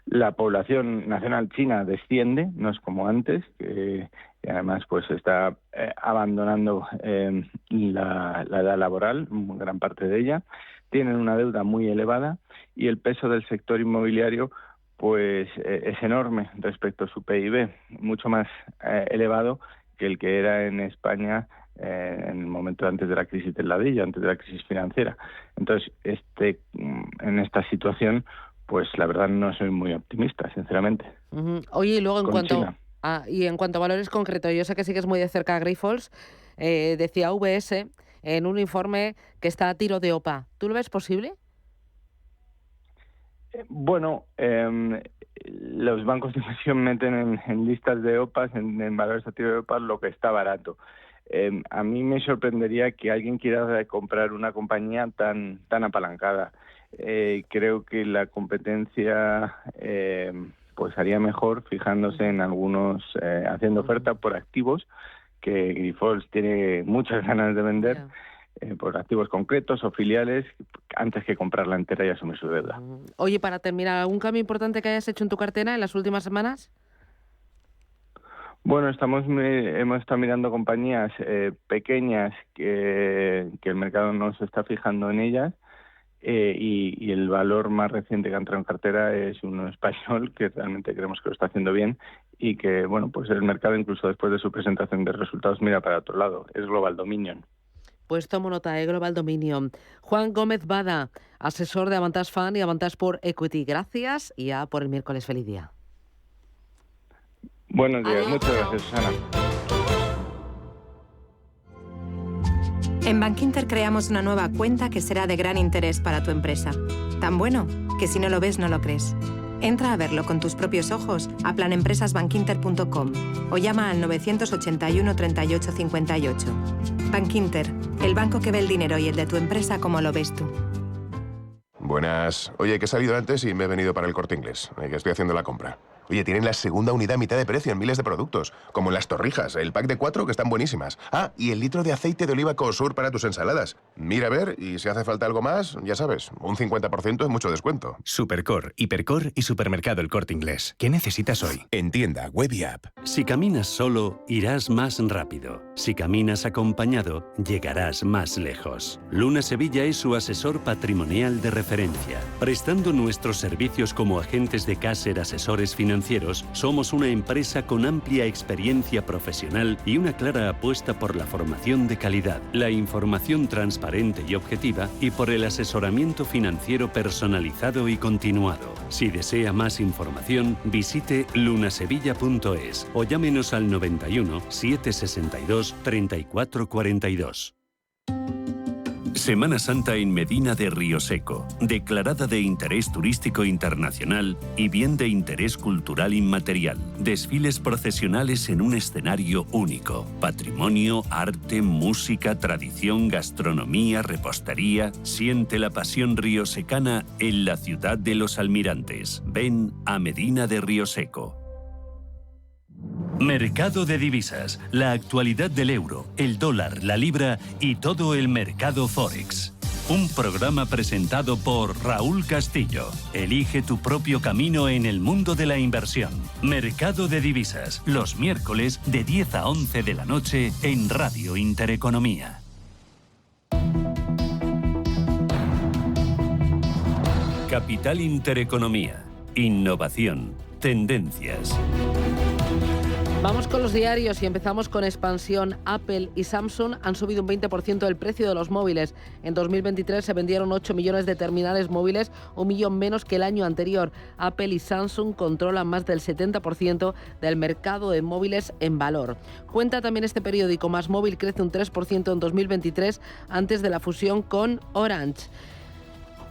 La población nacional china desciende, no es como antes, y además pues está abandonando la edad laboral, gran parte de ella. Tienen una deuda muy elevada y el peso del sector inmobiliario pues es enorme respecto a su PIB, mucho más elevado que el que era en España en el momento antes de la crisis del ladrillo, antes de la crisis financiera. Entonces, en esta situación, pues la verdad no soy muy optimista, sinceramente. Oye, y luego en cuanto a valores concretos, yo sé que sigues muy de cerca a Grifols, decía UBS en un informe que está a tiro de OPA. ¿Tú lo ves posible? Bueno, los bancos de inversión meten en listas de OPAs, en valores a tiro de OPA, lo que está barato. A mí me sorprendería que alguien quiera comprar una compañía tan apalancada. Creo que la competencia pues haría mejor fijándose en algunos, haciendo oferta por activos que Grifols tiene muchas ganas de vender, por activos concretos o filiales, antes que comprarla entera y asumir su deuda. Oye, para terminar, ¿algún cambio importante que hayas hecho en tu cartera en las últimas semanas? Bueno, hemos estado mirando compañías pequeñas que el mercado no se está fijando en ellas, y el valor más reciente que ha entrado en cartera es uno español que realmente creemos que lo está haciendo bien y que, bueno, pues el mercado incluso después de su presentación de resultados mira para otro lado. Es Global Dominion. Pues tomo nota de Global Dominion. Juan Gómez Bada, asesor de Avantage Fund y Avantage por Equity. Gracias y ya por el miércoles. Feliz día. Buenos días. Muchas gracias, Susana. En Bankinter creamos una nueva cuenta que será de gran interés para tu empresa. Tan bueno que si no lo ves, no lo crees. Entra a verlo con tus propios ojos a planempresasbankinter.com o llama al 981 38 58. Bankinter, el banco que ve el dinero y el de tu empresa como lo ves tú. Buenas. Oye, que he salido antes y me he venido para el Corte Inglés, que estoy haciendo la compra. Oye, tienen la segunda unidad a mitad de precio en miles de productos, como en las torrijas, el pack de 4 que están buenísimas. Ah, y el litro de aceite de oliva Cosur para tus ensaladas. Mira a ver, y si hace falta algo más, ya sabes, un 50% es mucho descuento. Supercor, Hipercor y Supermercado El Corte Inglés. ¿Qué necesitas hoy? En tienda, web y app. Si caminas solo, irás más rápido. Si caminas acompañado, llegarás más lejos. Luna Sevilla es su asesor patrimonial de referencia. Prestando nuestros servicios como agentes de Caser Asesores Financieros, somos una empresa con amplia experiencia profesional y una clara apuesta por la formación de calidad, la información transparente y objetiva y por el asesoramiento financiero personalizado y continuado. Si desea más información, visite lunasevilla.es o llámenos al 91 762 3442. Semana Santa en Medina de Río Seco, declarada de interés turístico internacional y bien de interés cultural inmaterial. Desfiles procesionales en un escenario único. Patrimonio, arte, música, tradición, gastronomía, repostería. Siente la pasión riosecana en la ciudad de los almirantes. Ven a Medina de Río Seco. Mercado de divisas, la actualidad del euro, el dólar, la libra y todo el mercado Forex. Un programa presentado por Raúl Castillo. Elige tu propio camino en el mundo de la inversión. Mercado de divisas, los miércoles de 10 a 11 de la noche en Radio Intereconomía. Capital Intereconomía. Innovación. Tendencias. Vamos con los diarios y empezamos con expansión. Apple y Samsung han subido un 20% el precio de los móviles. En 2023 se vendieron 8 millones de terminales móviles, 1 millón menos que el año anterior. Apple y Samsung controlan más del 70% del mercado de móviles en valor. Cuenta también este periódico, Más Móvil crece un 3% en 2023 antes de la fusión con Orange.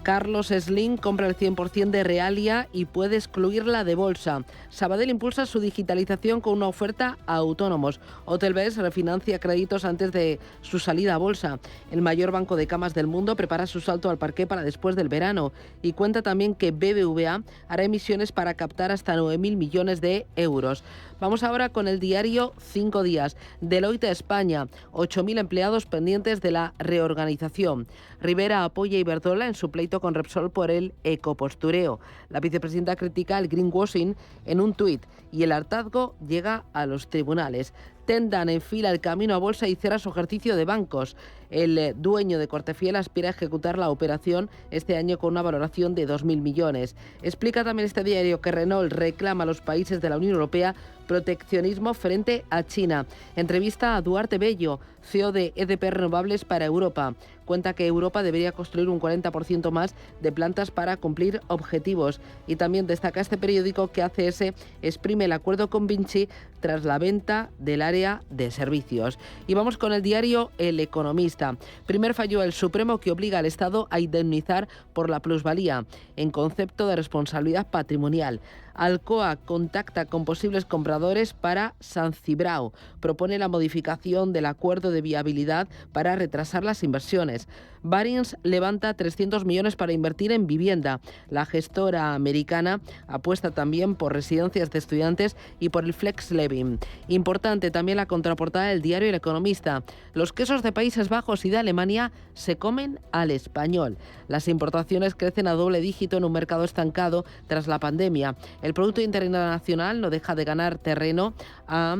Carlos Slim compra el 100% de Realia y puede excluirla de bolsa. Sabadell impulsa su digitalización con una oferta a autónomos. Hotelbeds refinancia créditos antes de su salida a bolsa. El mayor banco de camas del mundo prepara su salto al parqué para después del verano. Y cuenta también que BBVA hará emisiones para captar hasta 9.000 millones de euros. Vamos ahora con el diario 5 días. Deloitte España, 8.000 empleados pendientes de la reorganización. Rivera apoya a Iberdrola en su pleito con Repsol por el ecopostureo. La vicepresidenta critica el greenwashing en un tuit y el hartazgo llega a los tribunales. Tendan enfila el camino a bolsa y cierra su ejercicio de bancos. El dueño de Cortefiel aspira a ejecutar la operación este año con una valoración de 2.000 millones. Explica también este diario que Renault reclama a los países de la Unión Europea proteccionismo frente a China. Entrevista a Duarte Bello, CEO de EDP Renovables para Europa. Cuenta que Europa debería construir un 40% más de plantas para cumplir objetivos. Y también destaca este periódico que ACS exprime el acuerdo con Vinci tras la venta del área de servicios. Y vamos con el diario El Economista. Primer fallo el Supremo que obliga al Estado a indemnizar por la plusvalía en concepto de responsabilidad patrimonial. Alcoa contacta con posibles compradores para San Cibrao. Propone la modificación del acuerdo de viabilidad para retrasar las inversiones. Barings levanta 300 millones para invertir en vivienda. La gestora americana apuesta también por residencias de estudiantes y por el flex living. Importante también la contraportada del diario El Economista. Los quesos de Países Bajos y de Alemania se comen al español. Las importaciones crecen a doble dígito en un mercado estancado tras la pandemia. El Producto Interior Nacional no deja de ganar terreno a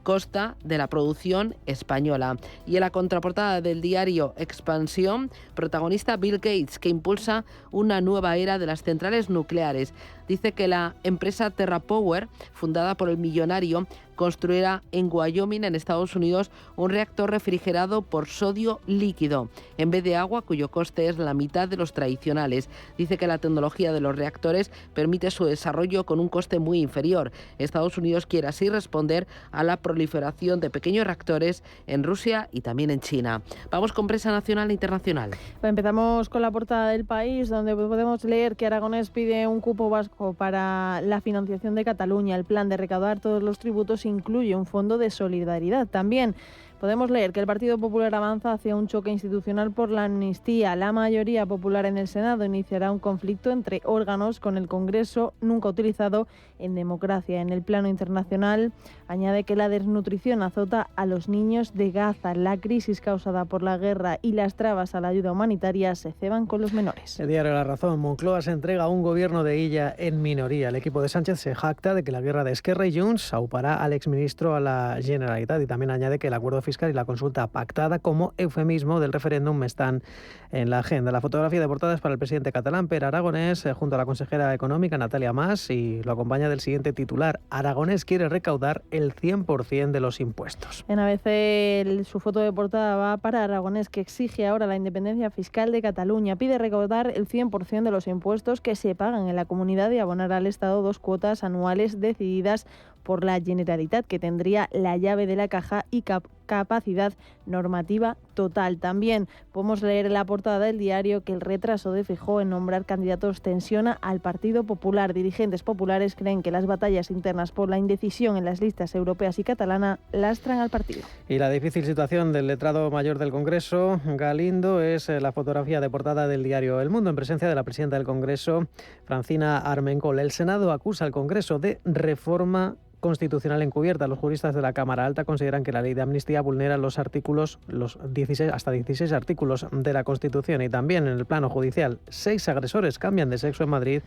costa de la producción española. Y en la contraportada del diario Expansión, protagonista Bill Gates, que impulsa una nueva era de las centrales nucleares. Dice que la empresa TerraPower, fundada por el millonario, construirá en Wyoming, en Estados Unidos, un reactor refrigerado por sodio líquido, en vez de agua, cuyo coste es la mitad de los tradicionales. Dice que la tecnología de los reactores permite su desarrollo con un coste muy inferior. Estados Unidos quiere así responder a la proliferación de pequeños reactores en Rusia y también en China. Vamos con prensa nacional e internacional. Empezamos con la portada del País, donde podemos leer que Aragonés pide un cupo vasco para la financiación de Cataluña. El plan de recaudar todos los tributos incluye un fondo de solidaridad. También podemos leer que el Partido Popular avanza hacia un choque institucional por la amnistía. La mayoría popular en el Senado iniciará un conflicto entre órganos con el Congreso, nunca utilizado en democracia. En el plano internacional, añade que la desnutrición azota a los niños de Gaza. La crisis causada por la guerra y las trabas a la ayuda humanitaria se ceban con los menores. El diario La Razón. Moncloa se entrega a un gobierno de Illa en minoría. El equipo de Sánchez se jacta de que la guerra de Esquerra y Junts aupará al exministro a la Generalitat, y también añade que el acuerdo fiscal y la consulta pactada como eufemismo del referéndum están en la agenda. La fotografía de portada es para el presidente catalán, Pere Aragonés, junto a la consejera económica, Natalia Mas, y lo acompaña del siguiente titular: Aragonés quiere recaudar el 100% de los impuestos. En ABC, su foto de portada va para Aragonés, que exige ahora la independencia fiscal de Cataluña. Pide recaudar el 100% de los impuestos que se pagan en la comunidad y abonar al Estado 2 cuotas anuales decididas por la Generalitat, que tendría la llave de la caja y capacidad normativa total. También podemos leer en la portada del diario que el retraso de Feijóo en nombrar candidatos tensiona al Partido Popular. Dirigentes populares creen que las batallas internas por la indecisión en las listas europeas y catalana lastran al partido. Y la difícil situación del letrado mayor del Congreso, Galindo, es la fotografía de portada del diario El Mundo, en presencia de la presidenta del Congreso, Francina Armengol. El Senado acusa al Congreso de reforma constitucional encubierta. Los juristas de la Cámara Alta consideran que la ley de amnistía vulnera hasta 16 artículos de la Constitución. Y también en el plano judicial, 6 agresores cambian de sexo en Madrid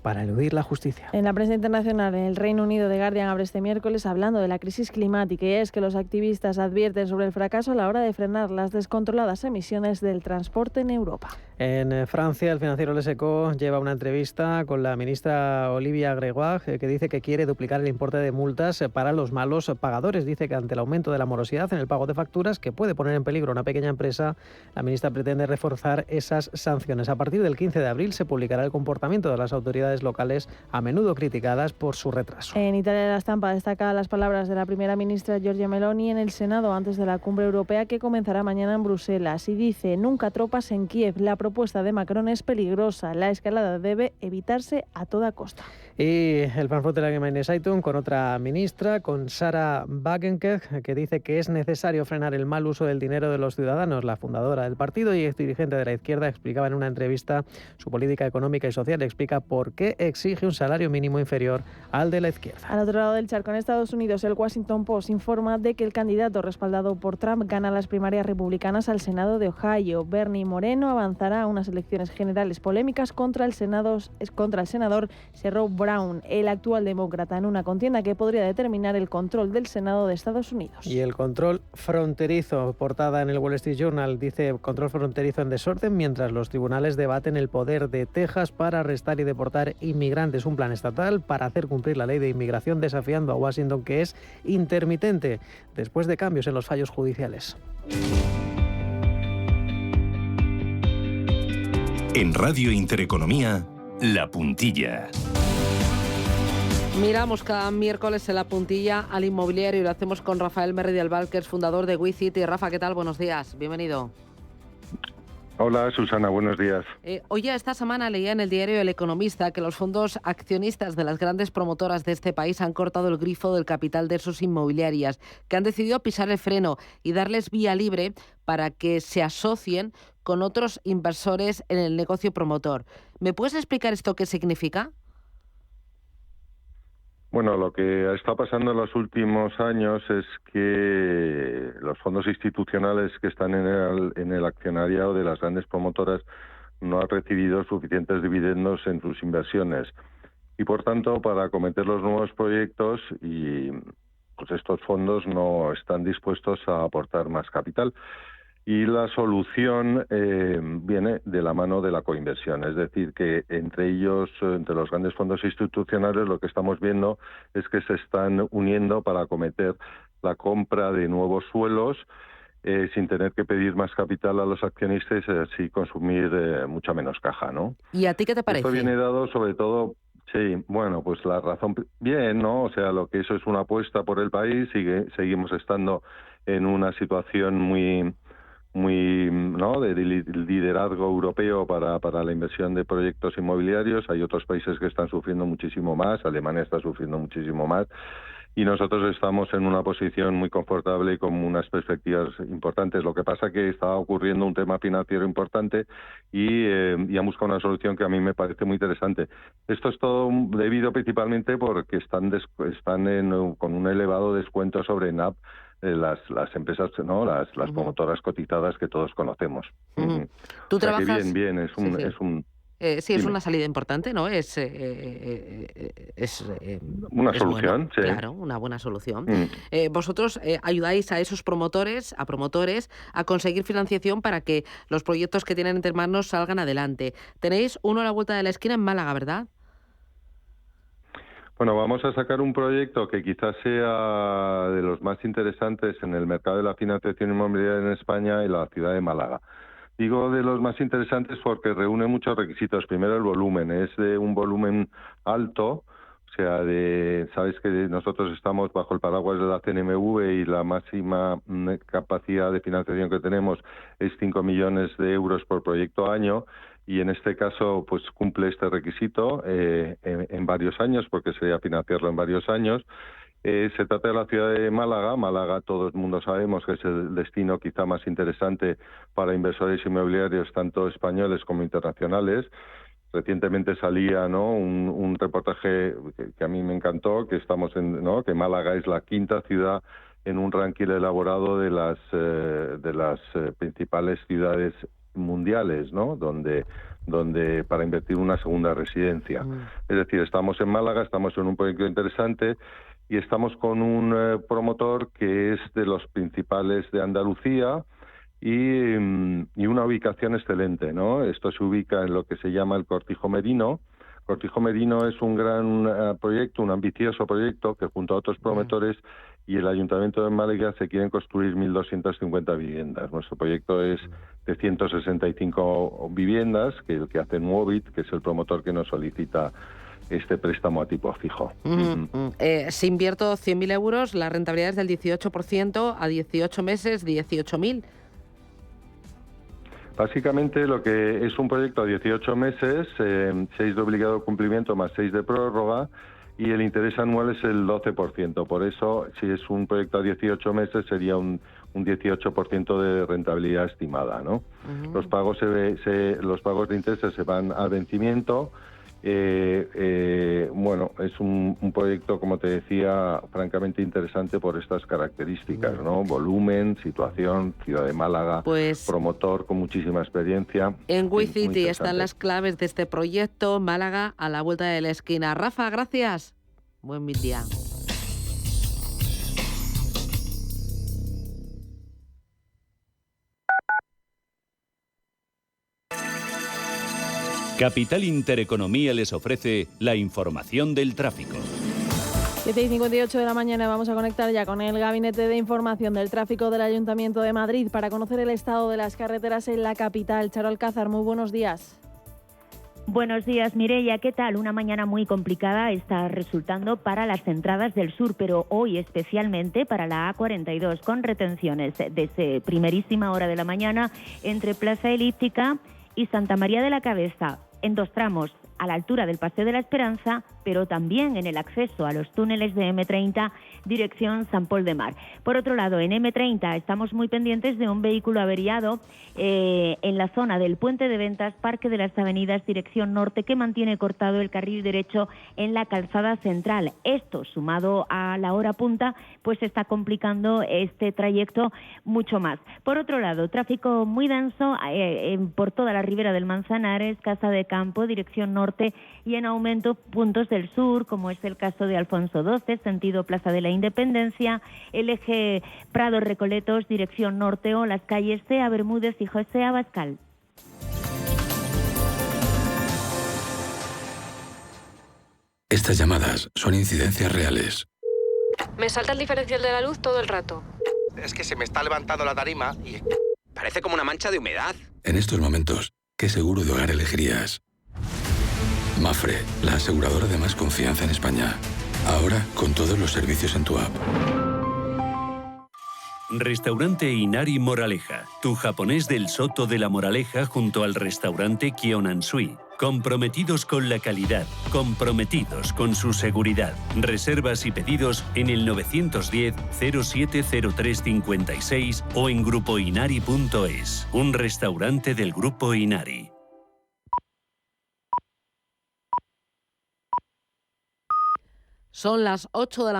para eludir la justicia. En la prensa internacional, en el Reino Unido, The Guardian abre este miércoles hablando de la crisis climática, y es que los activistas advierten sobre el fracaso a la hora de frenar las descontroladas emisiones del transporte en Europa. En Francia, el financiero Les Echos lleva una entrevista con la ministra Olivia Grégoire, que dice que quiere duplicar el importe de multas para los malos pagadores. Dice que ante el aumento de la morosidad en el pago de facturas, que puede poner en peligro a una pequeña empresa, la ministra pretende reforzar esas sanciones. A partir del 15 de abril se publicará el comportamiento de las autoridades locales, a menudo criticadas por su retraso. En Italia, La Stampa destaca las palabras de la primera ministra Giorgia Meloni en el Senado antes de la cumbre europea que comenzará mañana en Bruselas, y dice: nunca tropas en Kiev. La propuesta de Macron es peligrosa. La escalada debe evitarse a toda costa. Y el Frankfurter Allgemeine Zeitung con otra ministra, con Sarah Wagenknecht, que dice que es necesario frenar el mal uso del dinero de los ciudadanos. La fundadora del partido y ex dirigente de la izquierda explicaba en una entrevista su política económica y social. Explica por qué exige un salario mínimo inferior al de la izquierda. Al otro lado del charco, en Estados Unidos, el Washington Post informa de que el candidato respaldado por Trump gana las primarias republicanas al Senado de Ohio. Bernie Moreno avanzará a unas elecciones generales polémicas contra el senador Sherrod Brown, el actual demócrata, en una contienda que podría determinar el control del Senado de Estados Unidos. Y el control fronterizo, portada en el Wall Street Journal, dice: control fronterizo en desorden mientras los tribunales debaten el poder de Texas para arrestar y deportar inmigrantes. Un plan estatal para hacer cumplir la ley de inmigración, desafiando a Washington, que es intermitente después de cambios en los fallos judiciales. En Radio Intereconomía, La Puntilla. Miramos cada miércoles en La Puntilla al inmobiliario y lo hacemos con Rafael Merri del Val, que es fundador de WeCity. Rafa, ¿qué tal? Buenos días, bienvenido. Hola Susana, buenos días. Oye, esta semana leía en el diario El Economista que los fondos accionistas de las grandes promotoras de este país han cortado el grifo del capital de sus inmobiliarias, que han decidido pisar el freno y darles vía libre para que se asocien con otros inversores en el negocio promotor. ¿Me puedes explicar esto qué significa? Bueno, lo que está pasando en los últimos años es que los fondos institucionales que están en el accionariado de las grandes promotoras no han recibido suficientes dividendos en sus inversiones. Y por tanto, para acometer los nuevos proyectos, y pues estos fondos no están dispuestos a aportar más capital. Y la solución viene de la mano de la coinversión, es decir, que entre ellos, entre los grandes fondos institucionales, lo que estamos viendo es que se están uniendo para acometer la compra de nuevos suelos sin tener que pedir más capital a los accionistas y así consumir mucha menos caja, ¿no? ¿Y a ti qué te parece? Esto viene dado sobre todo... Sí, bueno, pues la razón... Bien, ¿no? O sea, lo que eso es una apuesta por el país, seguimos estando en una situación muy ¿no? de liderazgo europeo para la inversión de proyectos inmobiliarios. Hay otros países que están sufriendo muchísimo más, Alemania está sufriendo muchísimo más, y nosotros estamos en una posición muy confortable y con unas perspectivas importantes. Lo que pasa es que está ocurriendo un tema financiero importante y han buscado una solución que a mí me parece muy interesante. Esto es todo debido principalmente porque están con un elevado descuento sobre NAV las empresas, ¿no? Las promotoras cotizadas que todos conocemos. ¿Tú trabajas? Que bien, es es una salida importante, ¿no? Es una es solución, bueno, sí. Claro, una buena solución. Vosotros ayudáis a esos promotores, a conseguir financiación para que los proyectos que tienen entre manos salgan adelante. Tenéis uno a la vuelta de la esquina en Málaga, ¿verdad? Bueno, vamos a sacar un proyecto que quizás sea de los más interesantes en el mercado de la financiación inmobiliaria en España, en la ciudad de Málaga. Digo de los más interesantes porque reúne muchos requisitos. Primero, el volumen. Es de un volumen alto, o sea, sabes que nosotros estamos bajo el paraguas de la CNMV y la máxima capacidad de financiación que tenemos es 5 millones de euros por proyecto año. Y en este caso, pues cumple este requisito en varios años, porque sería financiarlo en varios años. Se trata de la ciudad de Málaga. Málaga, todo el mundo sabemos que es el destino quizá más interesante para inversores inmobiliarios, tanto españoles como internacionales. Recientemente salía, ¿no?, un reportaje que a mí me encantó, que que Málaga es la quinta ciudad en un ranking elaborado de las principales ciudades mundiales, ¿no?, donde para invertir una segunda residencia. Es decir, estamos en Málaga, estamos en un proyecto interesante y estamos con un promotor que es de los principales de Andalucía y una ubicación excelente, ¿no? Esto se ubica en lo que se llama el Cortijo Merino. Cortijo Merino es un gran proyecto, un ambicioso proyecto que junto a otros promotores y el Ayuntamiento de Málaga se quieren construir 1.250 viviendas. Nuestro proyecto es de 165 viviendas, que el que hace Nuovit, que es el promotor que nos solicita este préstamo a tipo fijo. Si invierto 100.000 euros, la rentabilidad es del 18%, a 18 meses, 18.000. Básicamente lo que es un proyecto a 18 meses, 6 de obligado cumplimiento más 6 de prórroga, y el interés anual es el 12%. Por eso, si es un proyecto a 18 meses, sería un 18% de rentabilidad estimada, ¿no? Los pagos de intereses se van al vencimiento. Bueno, es un proyecto, como te decía, francamente interesante por estas características, ¿no? Volumen, situación, ciudad de Málaga, promotor con muchísima experiencia. En WeCity están las claves de este proyecto. Málaga a la vuelta de la esquina. Rafa, gracias. Buen día. Capital Intereconomía les ofrece la información del tráfico. 7:58 de la mañana, vamos a conectar ya con el Gabinete de Información del Tráfico del Ayuntamiento de Madrid para conocer el estado de las carreteras en la capital. Charo Alcázar, muy buenos días. Buenos días, Mireia. ¿Qué tal? Una mañana muy complicada está resultando para las entradas del sur, pero hoy especialmente para la A42, con retenciones desde primerísima hora de la mañana entre Plaza Elíptica y Santa María de la Cabeza, en dos tramos, a la altura del Paseo de la Esperanza, pero también en el acceso a los túneles de M30, dirección San Pol de Mar. Por otro lado, en M30 estamos muy pendientes de un vehículo averiado en la zona del Puente de Ventas, Parque de las Avenidas, dirección norte, que mantiene cortado el carril derecho en la calzada central. Esto, sumado a la hora punta, pues está complicando este trayecto mucho más. Por otro lado, tráfico muy denso por toda la ribera del Manzanares, Casa de Campo, dirección norte, y en aumento puntos del sur, como es el caso de Alfonso XII, sentido Plaza de la Independencia, el eje Prado-Recoletos, dirección norte, o las calles Cea Bermúdez y José Abascal. Estas llamadas son incidencias reales. Me salta el diferencial de la luz todo el rato. Es que se me está levantando la tarima y parece como una mancha de humedad. En estos momentos, ¿qué seguro de hogar elegirías? Mafre, la aseguradora de más confianza en España. Ahora con todos los servicios en tu app. Restaurante Inari Moraleja, tu japonés del Soto de la Moraleja junto al restaurante Kyonansui. Comprometidos con la calidad, comprometidos con su seguridad. Reservas y pedidos en el 910-070356 o en grupoinari.es. Un restaurante del Grupo Inari. Son las 8 de la